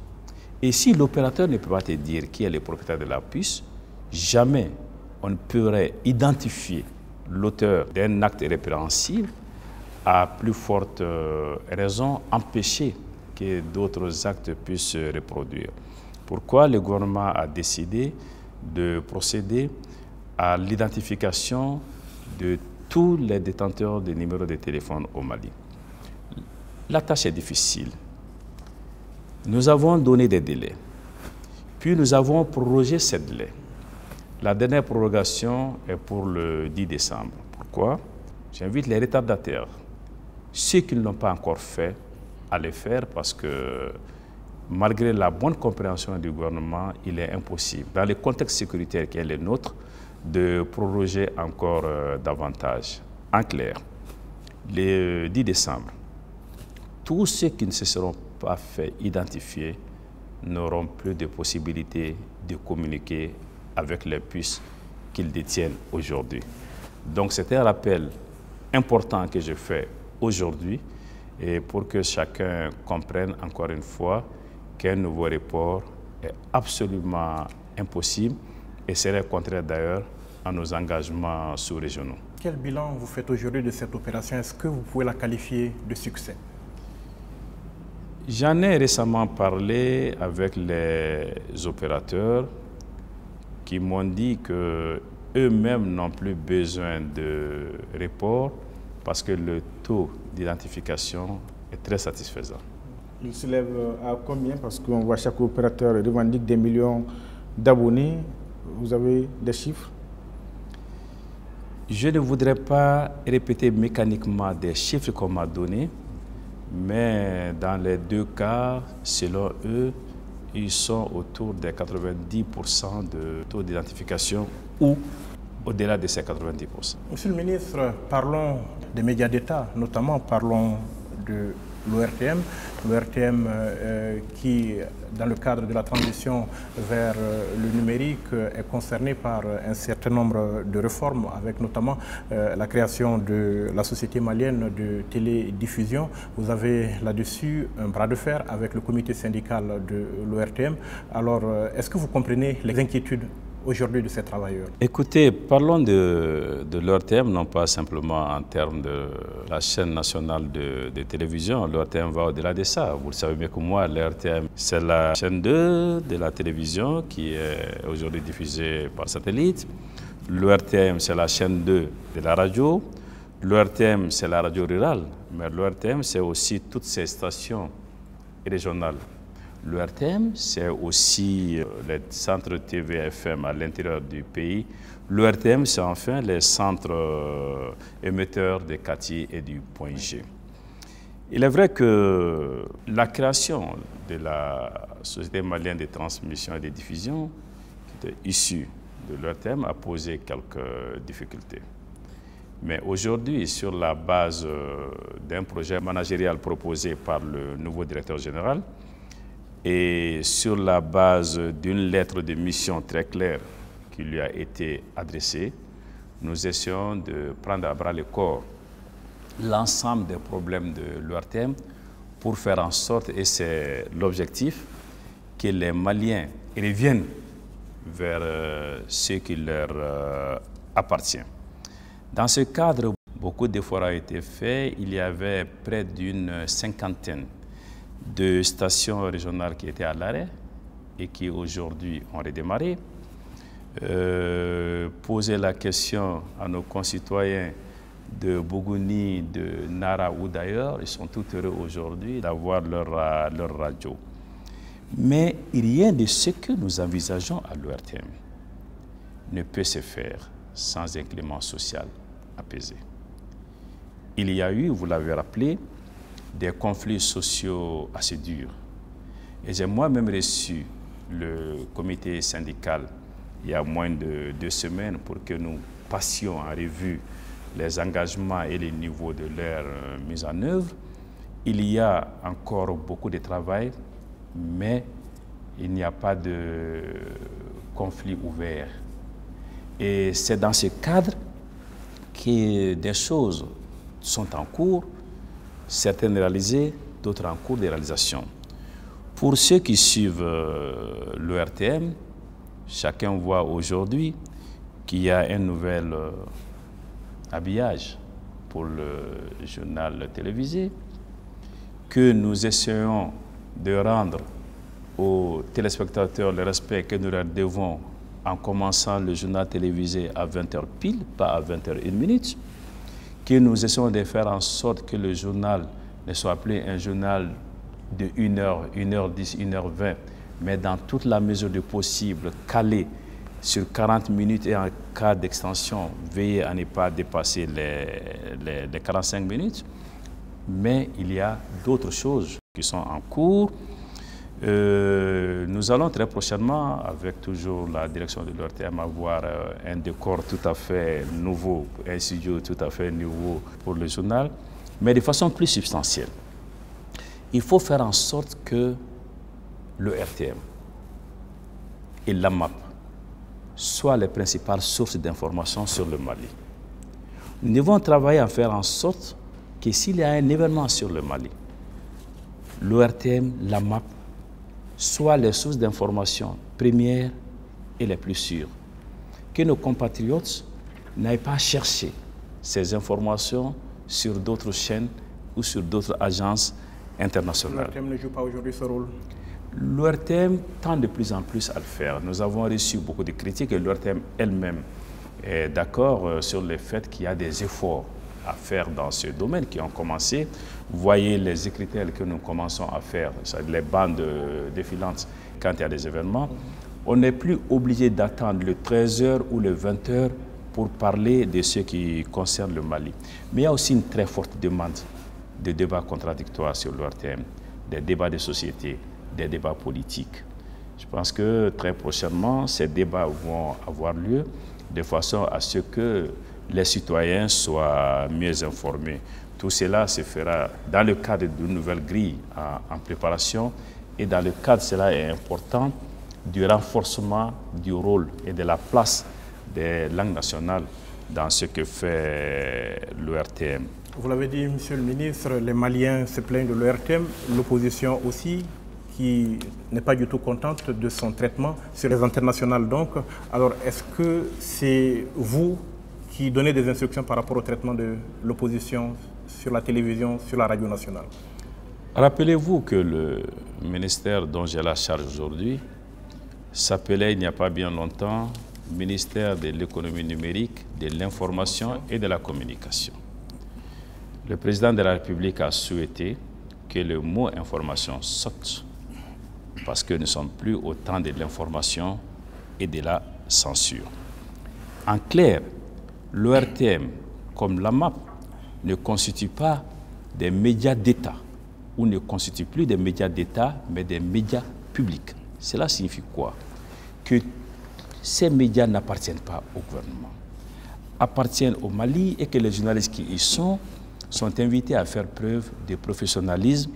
Et si l'opérateur ne peut pas te dire qui est le propriétaire de la puce, jamais on ne pourrait identifier l'auteur d'un acte répréhensible, à plus forte raison empêcher que d'autres actes puissent se reproduire. Pourquoi le gouvernement a décidé de procéder à l'identification de tous les détenteurs de numéros de téléphone au Mali. La tâche est difficile. Nous avons donné des délais, puis nous avons prorogé ces délais. La dernière prorogation est pour le 10 décembre. Pourquoi? J'invite les retardataires, ceux qui ne l'ont pas encore fait, à le faire parce que malgré la bonne compréhension du gouvernement, il est impossible, dans le contexte sécuritaire qui est le nôtre, de proroger encore davantage. En clair, le 10 décembre, tous ceux qui ne se seront pas fait identifier n'auront plus de possibilité de communiquer avec les puces qu'ils détiennent aujourd'hui. Donc c'est un rappel important que je fais aujourd'hui et pour que chacun comprenne encore une fois qu'un nouveau report est absolument impossible et serait contraire d'ailleurs à nos engagements sous-régionaux. Quel bilan vous faites aujourd'hui de cette opération? Est-ce que vous pouvez la qualifier de succès? J'en ai récemment parlé avec les opérateurs qui m'ont dit qu'eux-mêmes n'ont plus besoin de report parce que le taux d'identification est très satisfaisant. Il se lève à combien? Parce qu'on voit chaque opérateur revendique des millions d'abonnés. Vous avez des chiffres? Je ne voudrais pas répéter mécaniquement des chiffres qu'on m'a donnés, mais dans les deux cas, selon eux, ils sont autour des 90% de taux d'identification ou au-delà de ces 90%. Monsieur le ministre, parlons des médias d'État, notamment parlons de l'ORTM. L'ORTM qui, dans le cadre de la transition vers le numérique, est concerné par un certain nombre de réformes, avec notamment la création de la société malienne de télédiffusion. Vous avez là-dessus un bras de fer avec le comité syndical de l'ORTM. Alors, est-ce que vous comprenez les inquiétudes aujourd'hui de ces travailleurs? Écoutez, parlons de l'ORTM, non pas simplement en termes de la chaîne nationale de télévision. L'ORTM va au-delà de ça. Vous le savez mieux que moi, l'ORTM, c'est la chaîne 2 de la télévision qui est aujourd'hui diffusée par satellite. L'ORTM, c'est la chaîne 2 de la radio. L'ORTM, c'est la radio rurale. Mais l'ORTM, c'est aussi toutes ces stations régionales. L'ORTM, c'est aussi les centres TV/FM à l'intérieur du pays. L'ORTM, c'est enfin les centres émetteurs de Kati et du Point G. Il est vrai que la création de la Société malienne de transmission et de diffusion, qui était issue de l'ORTM, a posé quelques difficultés. Mais aujourd'hui, sur la base d'un projet managérial proposé par le nouveau directeur général, et sur la base d'une lettre de mission très claire qui lui a été adressée, nous essayons de prendre à bras le corps l'ensemble des problèmes de l'ORTM pour faire en sorte, et c'est l'objectif, que les Maliens reviennent vers ce qui leur appartient. Dans ce cadre, beaucoup d'efforts ont été faits. Il y avait près d'une cinquantaine de stations régionales qui étaient à l'arrêt et qui aujourd'hui ont redémarré. Poser la question à nos concitoyens de Bougouni, de Nara ou d'ailleurs, ils sont tout heureux aujourd'hui d'avoir leur radio. Mais rien de ce que nous envisageons à l'ORTM ne peut se faire sans un climat social apaisé. Il y a eu, vous l'avez rappelé, des conflits sociaux assez durs. Et j'ai moi-même reçu le comité syndical il y a moins de 2 semaines pour que nous passions en revue les engagements et les niveaux de leur mise en œuvre. Il y a encore beaucoup de travail, mais il n'y a pas de conflit ouvert. Et c'est dans ce cadre que des choses sont en cours, certaines réalisées, d'autres en cours de réalisation. Pour ceux qui suivent l'ORTM, chacun voit aujourd'hui qu'il y a un nouvel habillage pour le journal télévisé, que nous essayons de rendre aux téléspectateurs le respect que nous leur devons en commençant le journal télévisé à 20h pile, pas à 20h01, que nous essayons de faire en sorte que le journal ne soit plus un journal de 1h, 1h10, 1h20, mais dans toute la mesure du possible, calé sur 40 minutes et en cas d'extension, veillez à ne pas dépasser les 45 minutes. Mais il y a d'autres choses qui sont en cours. Nous allons très prochainement, avec toujours la direction de l'ORTM, avoir un décor tout à fait nouveau, un studio tout à fait nouveau pour le journal, mais de façon plus substantielle. Il faut faire en sorte que l'ORTM et l'AMAP soient les principales sources d'informations sur le Mali. Nous devons travailler à faire en sorte que s'il y a un événement sur le Mali, l'ORTM, l'AMAP, soient les sources d'informations premières et les plus sûres. Que nos compatriotes n'aillent pas chercher ces informations sur d'autres chaînes ou sur d'autres agences internationales. L'ORTM ne joue pas aujourd'hui ce rôle? L'ORTM tend de plus en plus à le faire. Nous avons reçu beaucoup de critiques et l'ORTM elle-même est d'accord sur le fait qu'il y a des efforts à faire dans ce domaine qui ont commencé. Vous voyez les écrits que nous commençons à faire, les bandes défilantes quand il y a des événements. On n'est plus obligé d'attendre le 13h ou le 20h pour parler de ce qui concerne le Mali. Mais il y a aussi une très forte demande de débats contradictoires sur l'ORTM, des débats de société, des débats politiques. Je pense que très prochainement, ces débats vont avoir lieu de façon à ce que les citoyens soient mieux informés. Tout cela se fera dans le cadre d'une nouvelle grille en préparation et dans le cadre, cela est important, du renforcement du rôle et de la place des langues nationales dans ce que fait l'ORTM. Vous l'avez dit, Monsieur le ministre, les Maliens se plaignent de l'ORTM, l'opposition aussi, qui n'est pas du tout contente de son traitement sur les internationales. Donc, alors, est-ce que c'est vous qui donnez des instructions par rapport au traitement de l'opposition sur la télévision, sur la radio nationale? Rappelez-vous que le ministère dont j'ai la charge aujourd'hui s'appelait il n'y a pas bien longtemps ministère de l'économie numérique, de l'information et de la communication. Le président de la République a souhaité que le mot information saute parce que nous ne sommes plus au temps de l'information et de la censure. En clair, l'ORTM, comme l'AMAP, ne constitue pas des médias d'État ou ne constitue plus des médias d'État, mais des médias publics. Cela signifie quoi? Que ces médias n'appartiennent pas au gouvernement, appartiennent au Mali et que les journalistes qui y sont invités à faire preuve de professionnalisme,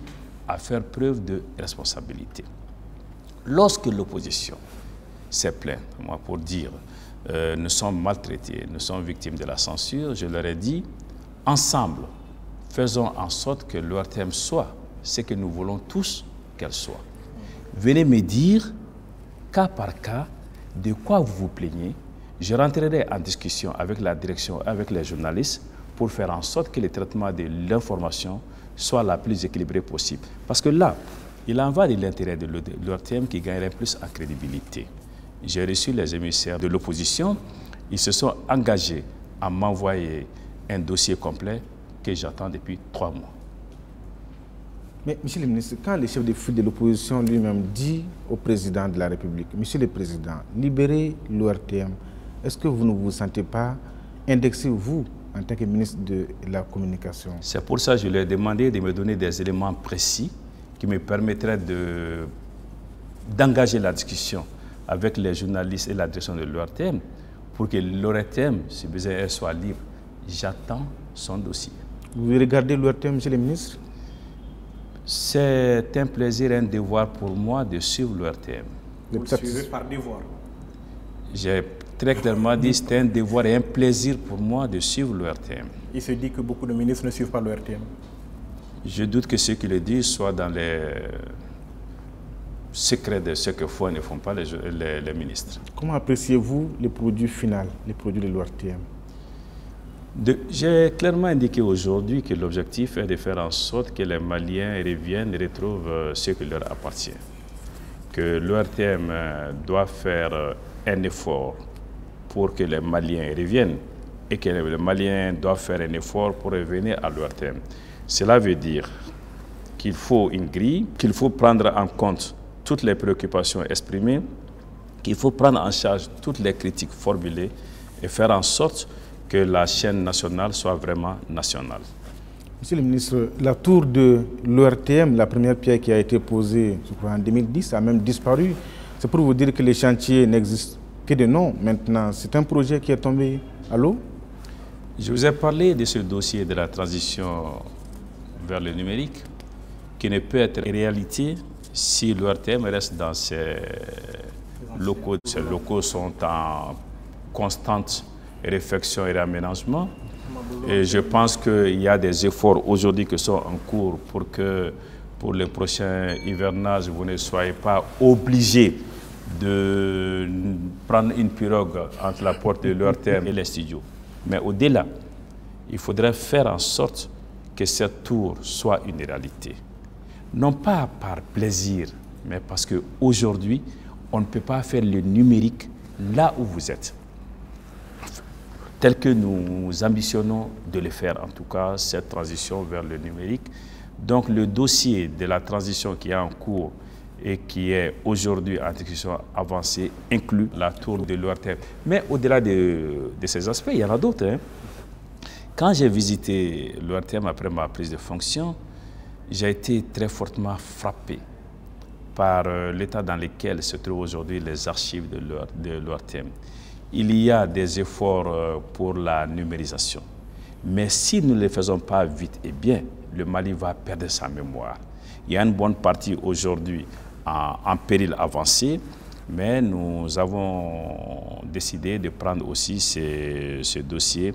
à faire preuve de responsabilité. Lorsque l'opposition s'est plainte, moi, pour dire nous sommes maltraités, nous sommes victimes de la censure, je leur ai dit, ensemble, faisons en sorte que l'ORTM soit ce que nous voulons tous qu'elle soit. Venez me dire, cas par cas, de quoi vous vous plaignez. Je rentrerai en discussion avec la direction, avec les journalistes, pour faire en sorte que le traitement de l'information soit la plus équilibrée possible. Parce que là, il en va de l'intérêt de l'ORTM qui gagnerait plus en crédibilité. J'ai reçu les émissaires de l'opposition, ils se sont engagés à m'envoyer un dossier complet que j'attends depuis 3 mois. Mais, monsieur le ministre, quand le chef de file de l'opposition lui-même dit au président de la République, monsieur le président, libérez l'ORTM, est-ce que vous ne vous sentez pas indexé, vous, en tant que ministre de la Communication? C'est pour ça que je lui ai demandé de me donner des éléments précis qui me permettraient d'engager la discussion avec les journalistes et la direction de l'ORTM pour que l'ORTM, si besoin, soit libre. J'attends son dossier. Vous regardez l'ORTM, monsieur le ministre? C'est un plaisir et un devoir pour moi de suivre l'ORTM. Vous le suivez par devoir? J'ai très clairement dit que c'est un devoir et un plaisir pour moi de suivre l'ORTM. Il se dit que beaucoup de ministres ne suivent pas l'ORTM. Je doute que ceux qui le disent soient dans les secrets de ce que font et ne font pas les ministres. Comment appréciez-vous les produits finaux, les produits de l'ORTM? J'ai clairement indiqué aujourd'hui que l'objectif est de faire en sorte que les Maliens reviennent et retrouvent ce qui leur appartient. Que l'ORTM doit faire un effort pour que les Maliens reviennent et que les Maliens doivent faire un effort pour revenir à l'ORTM. Cela veut dire qu'il faut une grille, qu'il faut prendre en compte toutes les préoccupations exprimées, qu'il faut prendre en charge toutes les critiques formulées et faire en sorte que la chaîne nationale soit vraiment nationale. Monsieur le ministre, la tour de l'ORTM, la première pierre qui a été posée, je crois, en 2010, a même disparu. C'est pour vous dire que les chantiers n'existent que de nom maintenant. C'est un projet qui est tombé à l'eau? Je vous ai parlé de ce dossier de la transition vers le numérique qui ne peut être réalité si l'ORTM reste dans ses locaux. Ces locaux sont en constante réflexion et réaménagement. Et je pense qu'il y a des efforts aujourd'hui qui sont en cours pour que pour les prochains hivernages, vous ne soyez pas obligés de prendre une pirogue entre la porte de l'ORTM et les studios. Mais au-delà, il faudrait faire en sorte que cette tour soit une réalité. Non pas par plaisir, mais parce qu'aujourd'hui, on ne peut pas faire le numérique là où vous êtes. Tel que nous ambitionnons de le faire, en tout cas, cette transition vers le numérique. Donc le dossier de la transition qui est en cours et qui est aujourd'hui en discussion avancée inclut la tour de l'ORTM. Mais au-delà de ces aspects, il y en a d'autres. Hein. Quand j'ai visité l'ORTM après ma prise de fonction, j'ai été très fortement frappé par l'état dans lequel se trouvent aujourd'hui les archives de l'ORTM. Il y a des efforts pour la numérisation. Mais si nous ne les faisons pas vite et bien, le Mali va perdre sa mémoire. Il y a une bonne partie aujourd'hui en péril avancé, mais nous avons décidé de prendre aussi ce dossier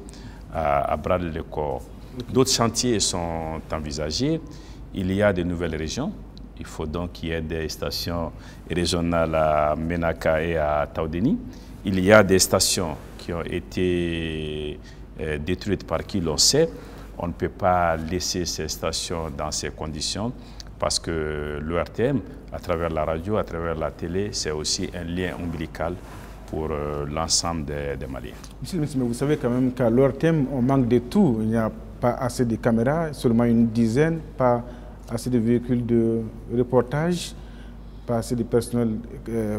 à bras le corps. D'autres chantiers sont envisagés. Il y a de nouvelles régions. Il faut donc qu'il y ait des stations régionales à Menaka et à Taoudéni. Il y a des stations qui ont été détruites par qui l'on sait. On ne peut pas laisser ces stations dans ces conditions parce que l'ORTM, à travers la radio, à travers la télé, c'est aussi un lien ombilical pour l'ensemble des Maliens. Monsieur le ministre, mais vous savez quand même qu'à l'ORTM, on manque de tout. Il n'y a pas assez de caméras, seulement une dizaine, pas assez de véhicules de reportage, pas assez de personnel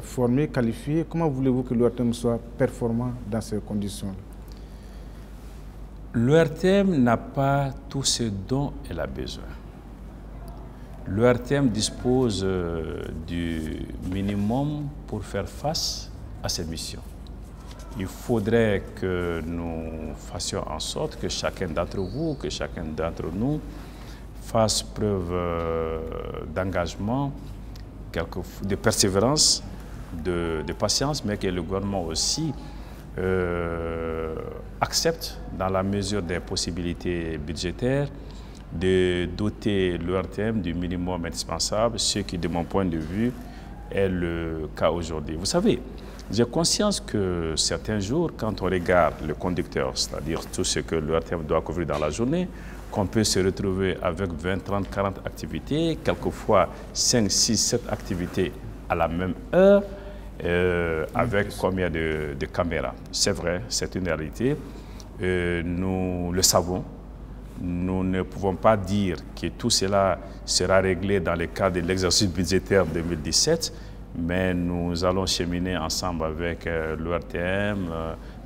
formé, qualifié. Comment voulez-vous que l'ORTM soit performant dans ces conditions? L'ORTM n'a pas tout ce dont elle a besoin. L'ORTM dispose du minimum pour faire face à cette mission. Il faudrait que nous fassions en sorte que chacun d'entre vous, que chacun d'entre nous fasse preuve d'engagement, de persévérance, de patience, mais que le gouvernement aussi accepte, dans la mesure des possibilités budgétaires, de doter l'ORTM du minimum indispensable, ce qui, de mon point de vue, est le cas aujourd'hui. Vous savez, j'ai conscience que certains jours, quand on regarde le conducteur, c'est-à-dire tout ce que l'ORTM doit couvrir dans la journée, qu'on peut se retrouver avec 20, 30, 40 activités, quelquefois 5, 6, 7 activités à la même heure, avec combien de caméras. C'est vrai, c'est une réalité. nous le savons. Nous ne pouvons pas dire que tout cela sera réglé dans le cadre de l'exercice budgétaire 2017, mais nous allons cheminer ensemble avec l'ORTM,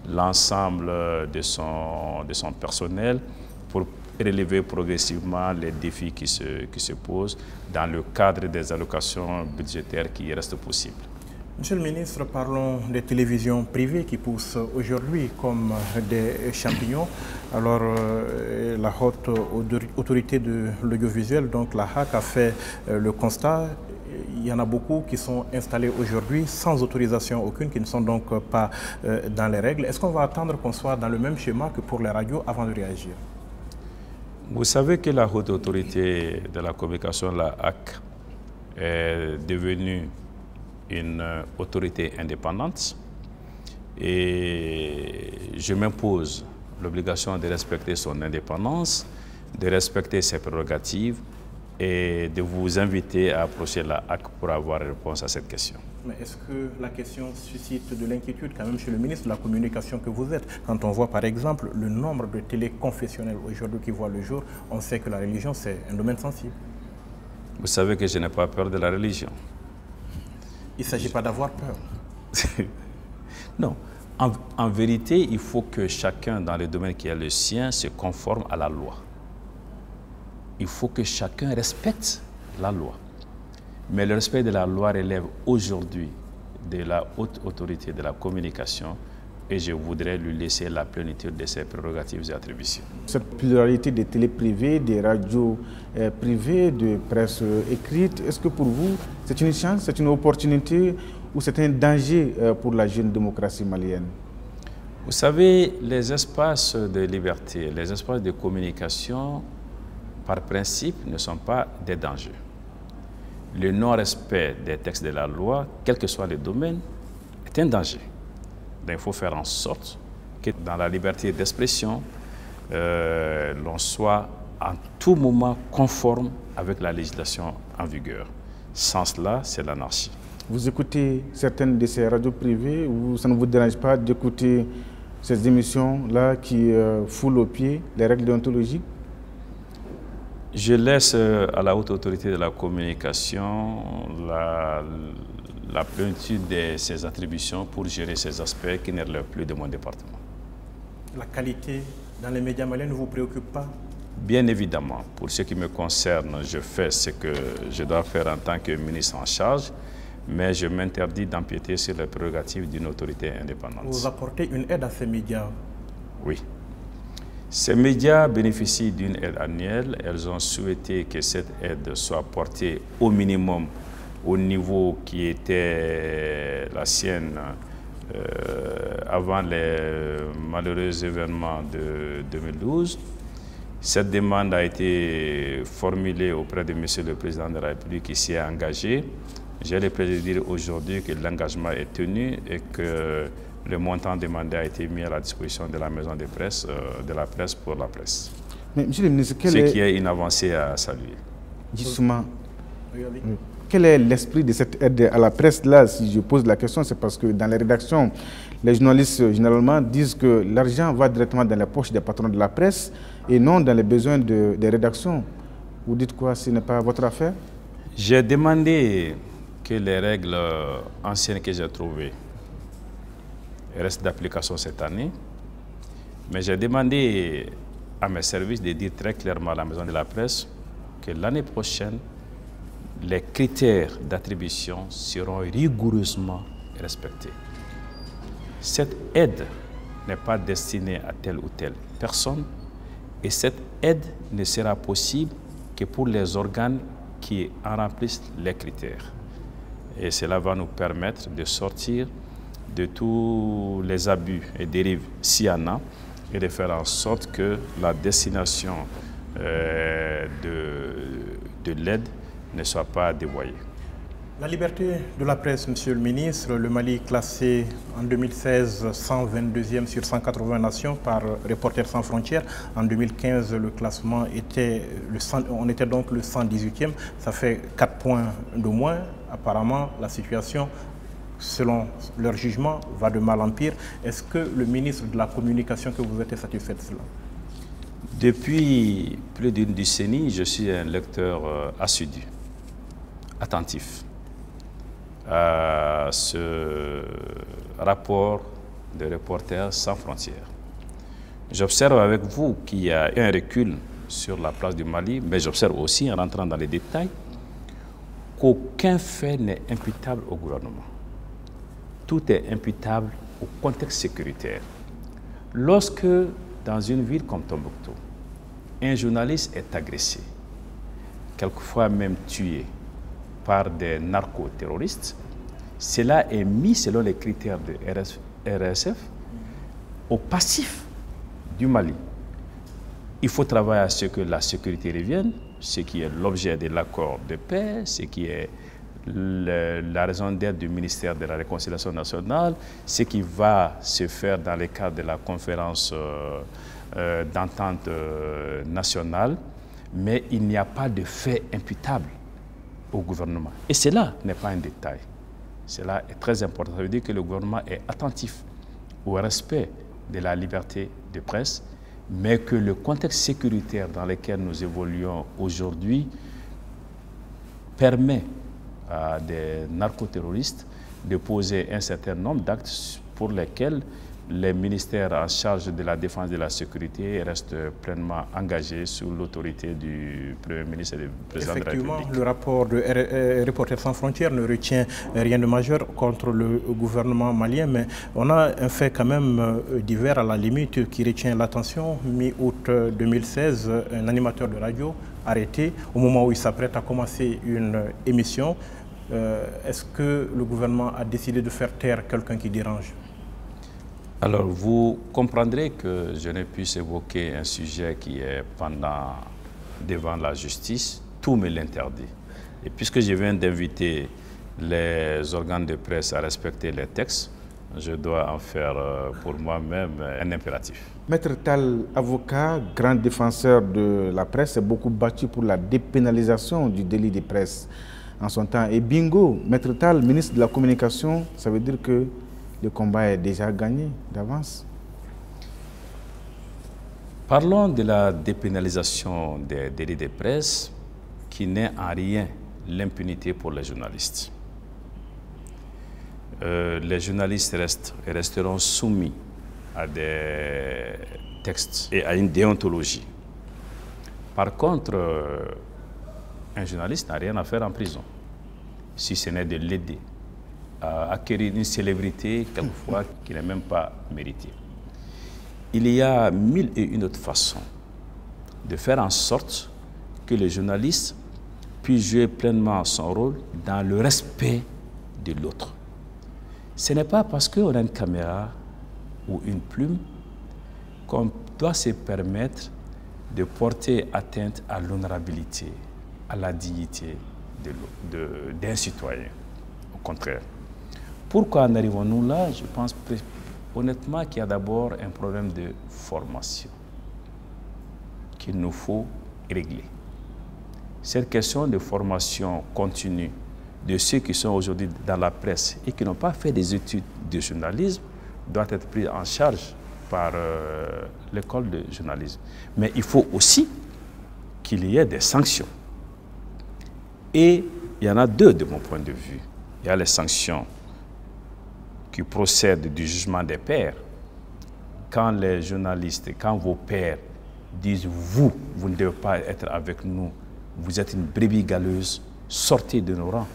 l'ensemble de son personnel pour relever progressivement les défis qui se posent dans le cadre des allocations budgétaires qui restent possibles. Monsieur le ministre, parlons des télévisions privées qui poussent aujourd'hui comme des champignons. Alors, la haute autorité de l'audiovisuel, donc la HAC, a fait le constat. Il y en a beaucoup qui sont installés aujourd'hui sans autorisation aucune, qui ne sont donc pas dans les règles. Est-ce qu'on va attendre qu'on soit dans le même schéma que pour les radios avant de réagir? Vous savez que la haute autorité de la communication, la HAC, est devenue une autorité indépendante et je m'impose l'obligation de respecter son indépendance, de respecter ses prérogatives et de vous inviter à approcher la HAC pour avoir réponse à cette question. Mais est-ce que la question suscite de l'inquiétude quand même chez le ministre de la Communication que vous êtes? Quand on voit par exemple le nombre de téléconfessionnels aujourd'hui qui voient le jour, on sait que la religion c'est un domaine sensible. Vous savez que je n'ai pas peur de la religion. Il ne s'agit pas d'avoir peur. Non. En vérité, il faut que chacun dans le domaine qui est le sien se conforme à la loi. Il faut que chacun respecte la loi. Mais le respect de la loi relève aujourd'hui de la haute autorité de la communication et je voudrais lui laisser la plénitude de ses prérogatives et attributions. Cette pluralité des télés privées, des radios privées, de presse écrite, est-ce que pour vous, c'est une chance, c'est une opportunité ou c'est un danger pour la jeune démocratie malienne? Vous savez, les espaces de liberté, les espaces de communication, par principe, ne sont pas des dangers. Le non-respect des textes de la loi, quel que soit le domaine, est un danger. Donc, il faut faire en sorte que dans la liberté d'expression, l'on soit en tout moment conforme avec la législation en vigueur. Sans cela, c'est l'anarchie. Vous écoutez certaines de ces radios privées ou ça ne vous dérange pas d'écouter ces émissions-là qui foulent aux pieds les règles déontologiques? Je laisse à la haute autorité de la communication la plénitude de ses attributions pour gérer ces aspects qui ne relèvent plus de mon département. La qualité dans les médias maliens ne vous préoccupe pas? Bien évidemment. Pour ce qui me concerne, je fais ce que je dois faire en tant que ministre en charge, mais je m'interdis d'empiéter sur les prérogatives d'une autorité indépendante. Vous apportez une aide à ces médias? Oui. Ces médias bénéficient d'une aide annuelle. Elles ont souhaité que cette aide soit portée au minimum au niveau qui était la sienne avant les malheureux événements de 2012. Cette demande a été formulée auprès de M. le Président de la République qui s'y est engagé. J'ai le plaisir de dire aujourd'hui que l'engagement est tenu et que le montant demandé a été mis à la disposition de la maison de presse, de la presse pour la presse. Mais, monsieur le ministre, ce qui est une avancée à saluer. Justement, quel est l'esprit de cette aide à la presse? Là, si je pose la question, c'est parce que dans les rédactions, les journalistes généralement disent que l'argent va directement dans les poches des patrons de la presse et non dans les besoins des rédactions. Vous dites quoi? Ce n'est pas votre affaire? J'ai demandé que les règles anciennes que j'ai trouvées restent d'application cette année, mais j'ai demandé à mes services de dire très clairement à la maison de la presse que l'année prochaine, les critères d'attribution seront rigoureusement respectés. Cette aide n'est pas destinée à telle ou telle personne et cette aide ne sera possible que pour les organes qui en remplissent les critères. Et cela va nous permettre de sortir de tous les abus et dérives s'il y en a et de faire en sorte que la destination de l'aide ne soit pas dévoyée. La liberté de la presse, monsieur le ministre, le Mali classé en 2016 122e sur 180 nations par Reporters sans frontières. En 2015, le classement était, on était donc le 118e. Ça fait 4 points de moins. Apparemment, la situation selon leur jugement, va de mal en pire. Est-ce que le ministre de la Communication que vous êtes est satisfait de cela? Depuis plus d'une décennie, je suis un lecteur assidu, attentif à ce rapport de Reporters sans frontières. J'observe avec vous qu'il y a un recul sur la place du Mali, mais j'observe aussi, en rentrant dans les détails, qu'aucun fait n'est imputable au gouvernement. Tout est imputable au contexte sécuritaire. Lorsque, dans une ville comme Tombouctou, un journaliste est agressé, quelquefois même tué par des narcoterroristes, cela est mis, selon les critères de RSF, au passif du Mali. Il faut travailler à ce que la sécurité revienne, ce qui est l'objet de l'accord de paix, ce qui est la raison d'être du ministère de la Réconciliation nationale, ce qui va se faire dans le cadre de la conférence d'entente nationale, mais il n'y a pas de fait imputable au gouvernement. Et cela n'est pas un détail. Cela est très important. Ça veut dire que le gouvernement est attentif au respect de la liberté de presse, mais que le contexte sécuritaire dans lequel nous évoluons aujourd'hui permet à des narcoterroristes de poser un certain nombre d'actes pour lesquels les ministères en charge de la défense et de la sécurité restent pleinement engagés sous l'autorité du Premier ministre et du Président de la République. Effectivement, le rapport de Reporters sans frontières ne retient rien de majeur contre le gouvernement malien, mais on a un fait quand même divers à la limite qui retient l'attention. Mi-août 2016, un animateur de radio arrêté au moment où il s'apprête à commencer une émission. Est-ce que le gouvernement a décidé de faire taire quelqu'un qui dérange? Alors, vous comprendrez que je ne puisse évoquer un sujet qui est pendant devant la justice. Tout me l'interdit. Et puisque je viens d'inviter les organes de presse à respecter les textes, je dois en faire pour moi-même un impératif. Maître Tall, avocat, grand défenseur de la presse, s'est beaucoup battu pour la dépénalisation du délit de presse en son temps. Et bingo, Maître Tall, ministre de la Communication, ça veut dire que le combat est déjà gagné d'avance. Parlons de la dépénalisation des délits de presse qui n'est en rien l'impunité pour les journalistes. Les journalistes resteront soumis à des textes et à une déontologie. Par contre, un journaliste n'a rien à faire en prison, si ce n'est de l'aider à acquérir une célébrité, quelquefois, qui n'est même pas méritée. Il y a mille et une autres façons de faire en sorte que le journaliste puisse jouer pleinement son rôle dans le respect de l'autre. Ce n'est pas parce qu'on a une caméra ou une plume qu'on doit se permettre de porter atteinte à l'honorabilité, à la dignité d'un citoyen. Au contraire. Pourquoi en arrivons-nous là? Je pense honnêtement qu'il y a d'abord un problème de formation qu'il nous faut régler. Cette question de formation continue de ceux qui sont aujourd'hui dans la presse et qui n'ont pas fait des études de journalisme doit être prise en charge par l'école de journalisme. Mais il faut aussi qu'il y ait des sanctions. Et il y en a deux de mon point de vue. Il y a les sanctions qui procèdent du jugement des pairs. Quand les journalistes, quand vos pairs disent « vous ne devez pas être avec nous, vous êtes une brebis galeuse, sortez de nos rangs »,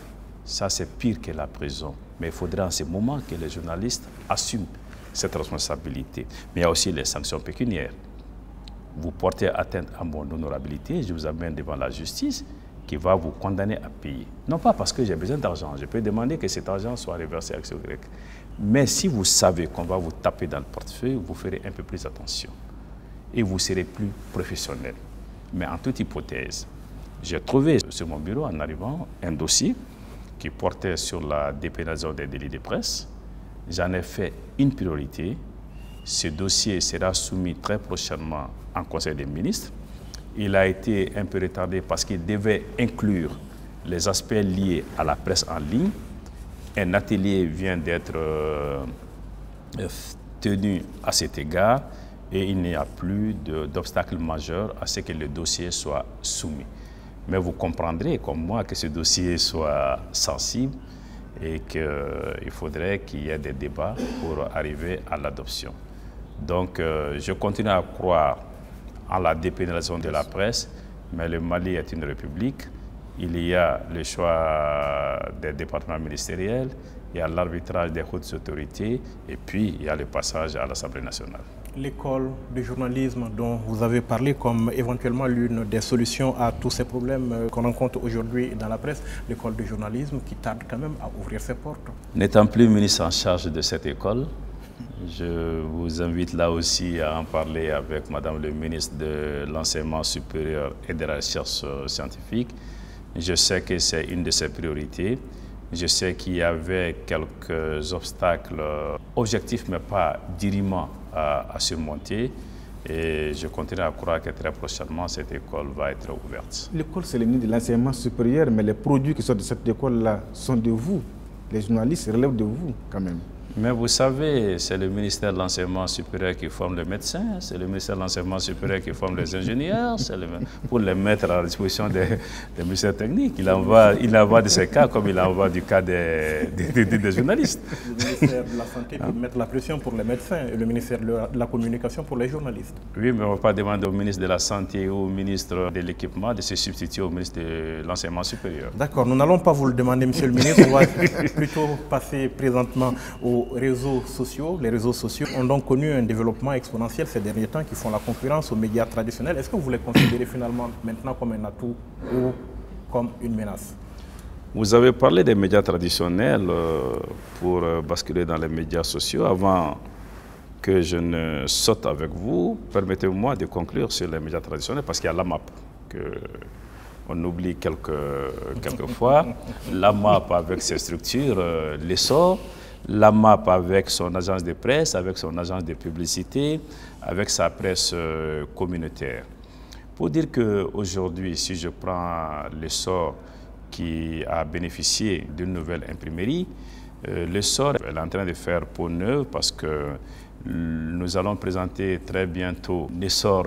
ça c'est pire que la prison. Mais il faudrait en ce moment que les journalistes assument cette responsabilité. Mais il y a aussi les sanctions pécuniaires. Vous portez atteinte à mon honorabilité, je vous amène devant la justice qui va vous condamner à payer. Non pas parce que j'ai besoin d'argent, je peux demander que cet argent soit reversé à Action Grecque. Mais si vous savez qu'on va vous taper dans le portefeuille, vous ferez un peu plus attention et vous serez plus professionnel. Mais en toute hypothèse, j'ai trouvé sur mon bureau en arrivant un dossier qui portait sur la dépénalisation des délits de presse. J'en ai fait une priorité. Ce dossier sera soumis très prochainement en Conseil des ministres. Il a été un peu retardé parce qu'il devait inclure les aspects liés à la presse en ligne Un atelier vient d'être tenu à cet égard et il n'y a plus d'obstacle majeur à ce que le dossier soit soumis. Mais vous comprendrez, comme moi, que ce dossier soit sensible et qu'il faudrait qu'il y ait des débats pour arriver à l'adoption. Donc, je continue à croire en la dépénalisation de la presse, mais le Mali est une république. Il y a le choix des départements ministériels, il y a l'arbitrage des hautes autorités et puis il y a le passage à l'Assemblée nationale. L'école de journalisme dont vous avez parlé comme éventuellement l'une des solutions à tous ces problèmes qu'on rencontre aujourd'hui dans la presse, l'école de journalisme qui tarde quand même à ouvrir ses portes. N'étant plus ministre en charge de cette école, je vous invite là aussi à en parler avec Madame le ministre de l'Enseignement supérieur et de la Recherche scientifique. Je sais que c'est une de ses priorités. Je sais qu'il y avait quelques obstacles objectifs, mais pas dirimants à surmonter. Et je continue à croire que très prochainement, cette école va être ouverte. L'école, c'est le ministre de l'Enseignement supérieur, mais les produits qui sortent de cette école-là sont de vous. Les journalistes relèvent de vous, quand même. Mais vous savez, c'est le ministère de l'Enseignement supérieur qui forme les médecins, c'est le ministère de l'Enseignement supérieur qui forme les ingénieurs, pour les mettre à la disposition des ministères techniques. Il en va de ces cas comme il en va du cas des journalistes. Le ministère de la Santé peut mettre la pression pour les médecins et le ministère de la Communication pour les journalistes. Oui, mais on ne va pas demander au ministre de la Santé ou au ministre de l'Équipement de se substituer au ministre de l'Enseignement supérieur. D'accord, nous n'allons pas vous le demander, monsieur le ministre. On va plutôt passer présentement aux réseaux sociaux. Les réseaux sociaux ont donc connu un développement exponentiel ces derniers temps qui font la concurrence aux médias traditionnels. Est-ce que vous les considérez finalement maintenant comme un atout ou comme une menace? Vous avez parlé des médias traditionnels pour basculer dans les médias sociaux. Avant que je ne saute avec vous, permettez-moi de conclure sur les médias traditionnels parce qu'il y a l'AMAP qu'on oublie quelquefois. L'AMAP avec ses structures, l'essor. L'AMAP avec son agence de presse, avec son agence de publicité, avec sa presse communautaire. Pour dire qu'aujourd'hui, si je prends l'essor qui a bénéficié d'une nouvelle imprimerie, l'essor est en train de faire peau neuve parce que nous allons présenter très bientôt l'essor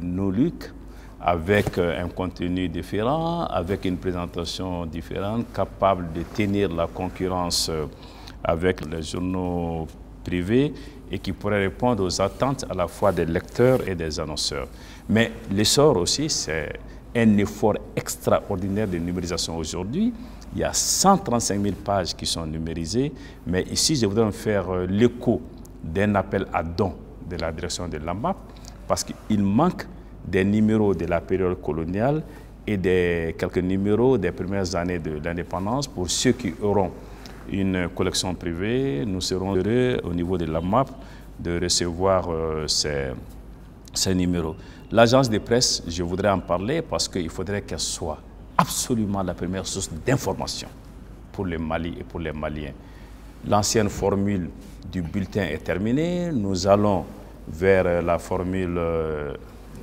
Noluc avec un contenu différent, avec une présentation différente, capable de tenir la concurrence avec les journaux privés et qui pourrait répondre aux attentes à la fois des lecteurs et des annonceurs. Mais l'essor aussi, c'est un effort extraordinaire de numérisation aujourd'hui. Il y a 135 000 pages qui sont numérisées, mais ici, je voudrais faire l'écho d'un appel à dons de la direction de l'AMAP parce qu'il manque des numéros de la période coloniale et quelques numéros des premières années de l'indépendance pour ceux qui auront une collection privée. Nous serons heureux au niveau de l'AMAP de recevoir ces numéros. L'agence de presse, je voudrais en parler parce qu'il faudrait qu'elle soit absolument la première source d'information pour le Mali et pour les Maliens. L'ancienne formule du bulletin est terminée. Nous allons vers la formule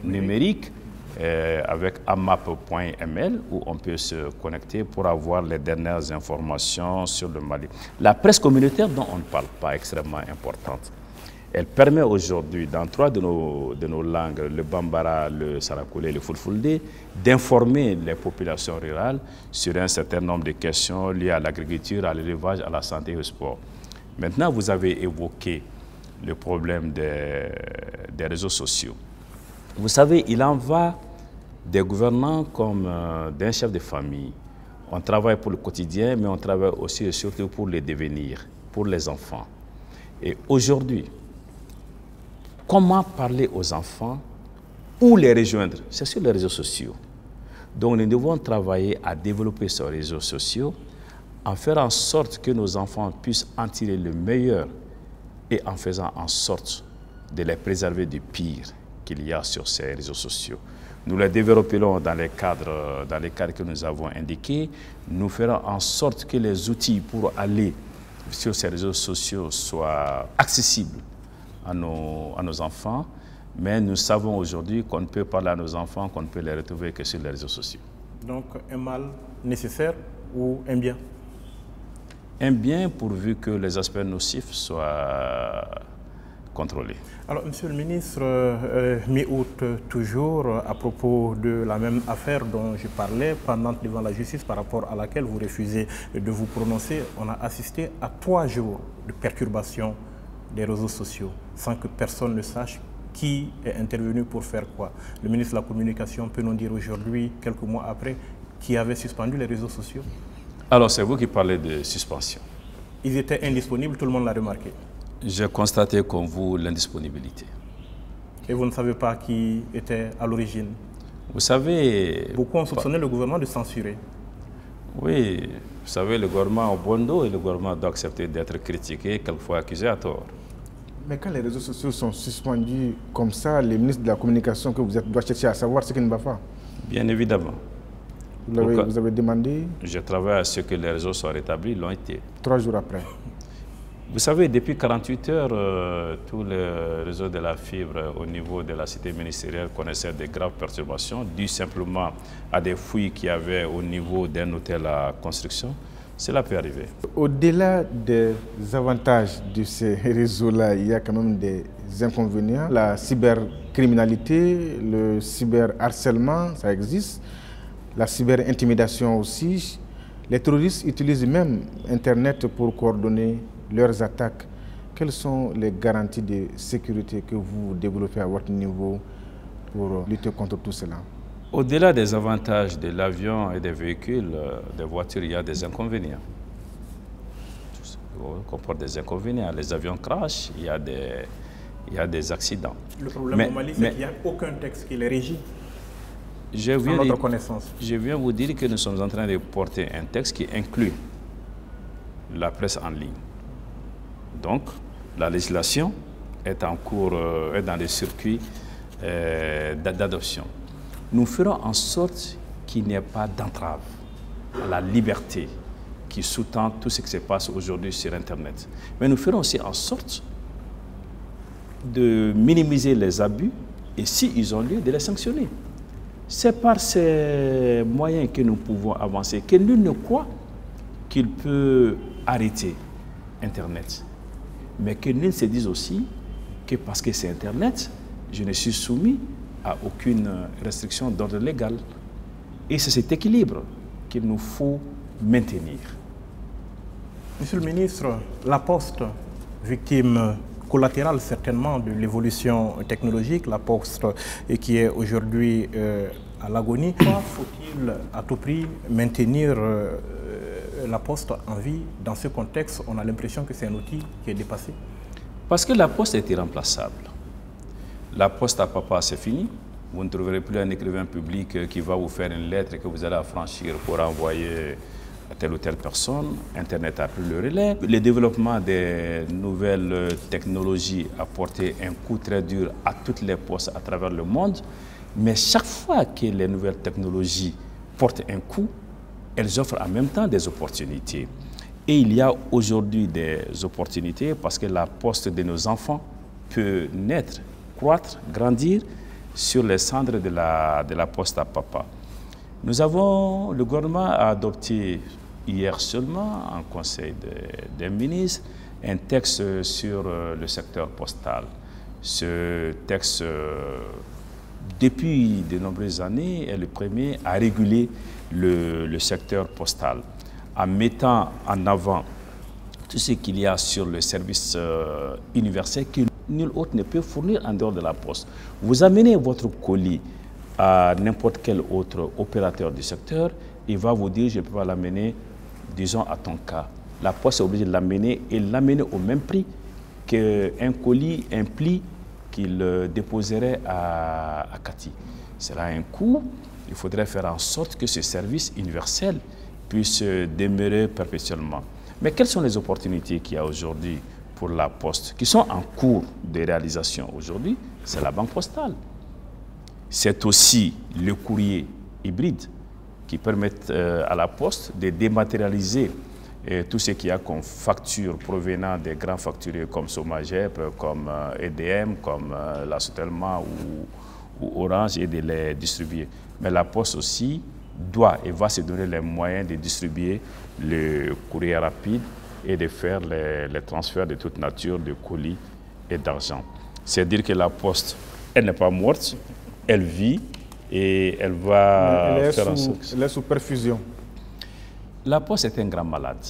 numérique avec amap.ml où on peut se connecter pour avoir les dernières informations sur le Mali. La presse communautaire dont on ne parle pas, extrêmement importante. Elle permet aujourd'hui, dans 3 de nos langues, le Bambara, le Sarakoulé et le Fulfulde, d'informer les populations rurales sur un certain nombre de questions liées à l'agriculture, à l'élevage, à la santé et au sport. Maintenant, vous avez évoqué le problème des réseaux sociaux. Vous savez, il en va des gouvernants comme d'un chef de famille. On travaille pour le quotidien, mais on travaille aussi et surtout pour le devenir, pour les enfants. Et aujourd'hui, comment parler aux enfants, où les rejoindre? C'est sur les réseaux sociaux. Donc nous devons travailler à développer ces réseaux sociaux, en faire en sorte que nos enfants puissent en tirer le meilleur et en faisant en sorte de les préserver du pire qu'il y a sur ces réseaux sociaux. Nous les développerons dans les cadres que nous avons indiqués. Nous ferons en sorte que les outils pour aller sur ces réseaux sociaux soient accessibles à nos enfants. Mais nous savons aujourd'hui qu'on ne peut parler à nos enfants, qu'on ne peut les retrouver que sur les réseaux sociaux. Donc un mal nécessaire ou un bien? un bien pourvu que les aspects nocifs soient contrôlés. Alors, Monsieur le ministre, mi-août toujours, à propos de la même affaire dont je parlais, pendante devant la justice, par rapport à laquelle vous refusez de vous prononcer, on a assisté à 3 jours de perturbation des réseaux sociaux, sans que personne ne sache qui est intervenu pour faire quoi. Le ministre de la Communication peut nous dire aujourd'hui, quelques mois après, qui avait suspendu les réseaux sociaux? Alors, c'est vous qui parlez de suspension. Ils étaient indisponibles, tout le monde l'a remarqué. J'ai constaté comme vous l'indisponibilité. Et vous ne savez pas qui était à l'origine? Vous savez... Beaucoup ont soupçonné le gouvernement de censurer. Oui, vous savez, le gouvernement a bon dos et le gouvernement doit accepter d'être critiqué, quelquefois accusé à tort. Mais quand les réseaux sociaux sont suspendus comme ça, les ministres de la Communication que vous êtes doivent chercher à savoir ce qui ne va pas. Bien évidemment. Vous avez demandé? Je travaille à ce que les réseaux soient rétablis, ils l'ont été. 3 jours après. Vous savez, depuis 48 heures, tous les réseaux de la fibre au niveau de la cité ministérielle connaissaient de graves perturbations dues simplement à des fouilles qu'il y avait au niveau d'un hôtel à construction. Cela peut arriver. Au-delà des avantages de ces réseaux-là, il y a quand même des inconvénients. La cybercriminalité, le cyberharcèlement, ça existe. La cyberintimidation aussi. Les terroristes utilisent même Internet pour coordonner leurs attaques. Quelles sont les garanties de sécurité que vous développez à votre niveau pour lutter contre tout cela? Au-delà des avantages de l'avion et des véhicules, des voitures, il y a des inconvénients. Tout ça comporte des inconvénients. Les avions crashent, il y a des accidents. Le problème au Mali, c'est qu'il n'y a aucun texte qui les régit. Je viens vous dire que nous sommes en train de porter un texte qui inclut la presse en ligne. Donc, la législation est en cours, est dans les circuits d'adoption. Nous ferons en sorte qu'il n'y ait pas d'entrave à la liberté qui sous-tend tout ce qui se passe aujourd'hui sur Internet. Mais nous ferons aussi en sorte de minimiser les abus et s'ils ont lieu, de les sanctionner. C'est par ces moyens que nous pouvons avancer, que nul ne croit qu'il peut arrêter Internet. Mais que nul se dise aussi que parce que c'est Internet, je ne suis soumis à aucune restriction d'ordre légal. Et c'est cet équilibre qu'il nous faut maintenir. Monsieur le ministre, la Poste, victime collatérale certainement de l'évolution technologique, la Poste qui est aujourd'hui à l'agonie, pourquoi faut-il à tout prix maintenir la Poste en vie? Dans ce contexte, on a l'impression que c'est un outil qui est dépassé. Parce que la Poste est irremplaçable. La Poste à papa, c'est fini. Vous ne trouverez plus un écrivain public qui va vous faire une lettre que vous allez affranchir pour envoyer à telle ou telle personne. Internet a pris le relais. Le développement des nouvelles technologies a porté un coup très dur à toutes les postes à travers le monde. Mais chaque fois que les nouvelles technologies portent un coup, elles offrent en même temps des opportunités. Et il y a aujourd'hui des opportunités parce que la poste de nos enfants peut naître, croître, grandir sur les cendres de la poste à papa. Le gouvernement a adopté hier seulement en conseil des ministres un texte sur le secteur postal. Ce texte, depuis de nombreuses années, est le premier à réguler le secteur postal en mettant en avant tout ce qu'il y a sur le service universel que nul autre ne peut fournir en dehors de la poste. Vous amenez votre colis à n'importe quel autre opérateur du secteur, il va vous dire, je ne peux pas l'amener, disons, à ton cas. La poste est obligée de l'amener et l'amener au même prix qu'un colis, un pli qu'il déposerait à Kati. Cela a un coût. Il faudrait faire en sorte que ce service universel puisse demeurer perpétuellement. Mais quelles sont les opportunités qu'il y a aujourd'hui pour la Poste, qui sont en cours de réalisation aujourd'hui? C'est la banque postale. C'est aussi le courrier hybride qui permet à la Poste de dématérialiser tout ce qu'il y a comme facture provenant des grands facturiers comme Somagep, comme EDM, comme la Sotelma ou Orange et de les distribuer. Mais la Poste aussi doit et va se donner les moyens de distribuer le courrier rapide et de faire les transferts de toute nature de colis et d'argent. C'est dire que la Poste, elle n'est pas morte, elle vit et elle va faire en sorte. Elle est sous perfusion. La Poste est un grand malade,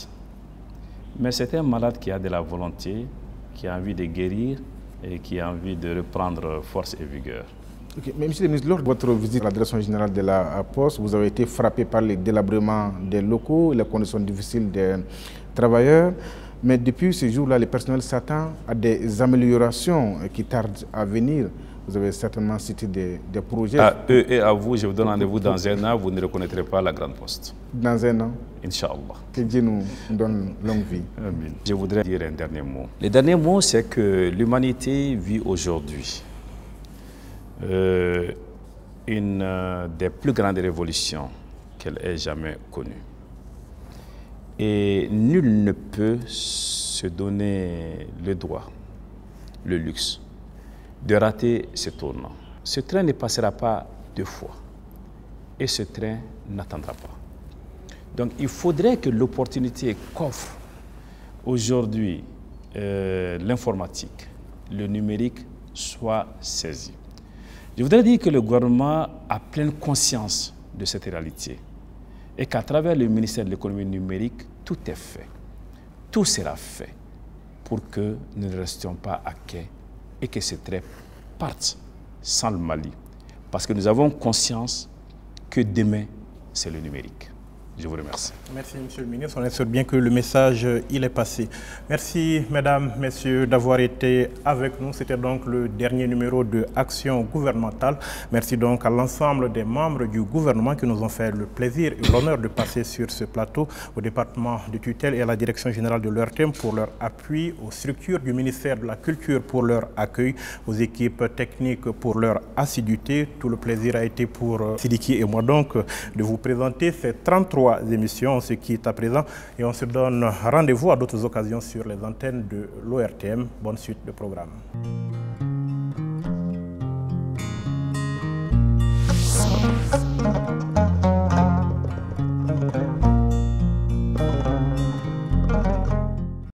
mais c'est un malade qui a de la volonté, qui a envie de guérir et qui a envie de reprendre force et vigueur. Okay. Mais monsieur le ministre, lors de votre visite à la direction générale de la Poste, vous avez été frappé par les délabrements des locaux, les conditions difficiles des travailleurs. Mais depuis ce jour-là, le personnel s'attend à des améliorations qui tardent à venir. Vous avez certainement cité des projets. À eux et à vous, je vous donne rendez-vous dans un an, vous ne reconnaîtrez pas la Grande Poste. Dans un an? Inch'Allah. Que Dieu nous donne longue vie. Amen. Je voudrais dire un dernier mot. Le dernier mot, c'est que l'humanité vit aujourd'hui une des plus grandes révolutions qu'elle ait jamais connues. Et nul ne peut se donner le droit, le luxe, de rater ce tournant. Ce train ne passera pas deux fois et ce train n'attendra pas. Donc il faudrait que l'opportunité qu'offre aujourd'hui l'informatique, le numérique, soit saisie. Je voudrais dire que le gouvernement a pleine conscience de cette réalité et qu'à travers le ministère de l'économie numérique, tout est fait. Tout sera fait pour que nous ne restions pas à quai et que ces traits partent sans le Mali. Parce que nous avons conscience que demain, c'est le numérique. Je vous remercie. Merci, monsieur le ministre. On espère bien que le message, il est passé. Merci, mesdames, messieurs, d'avoir été avec nous. C'était donc le dernier numéro de Action gouvernementale. Merci donc à l'ensemble des membres du gouvernement qui nous ont fait le plaisir et l'honneur de passer sur ce plateau, au département de tutelle et à la direction générale de l'ORTM pour leur appui, aux structures du ministère de la Culture pour leur accueil, aux équipes techniques pour leur assiduité. Tout le plaisir a été pour Sidiki et moi donc de vous présenter ces 33 émissions. On se quitte à présent et on se donne rendez-vous à d'autres occasions sur les antennes de l'ORTM. Bonne suite de programme.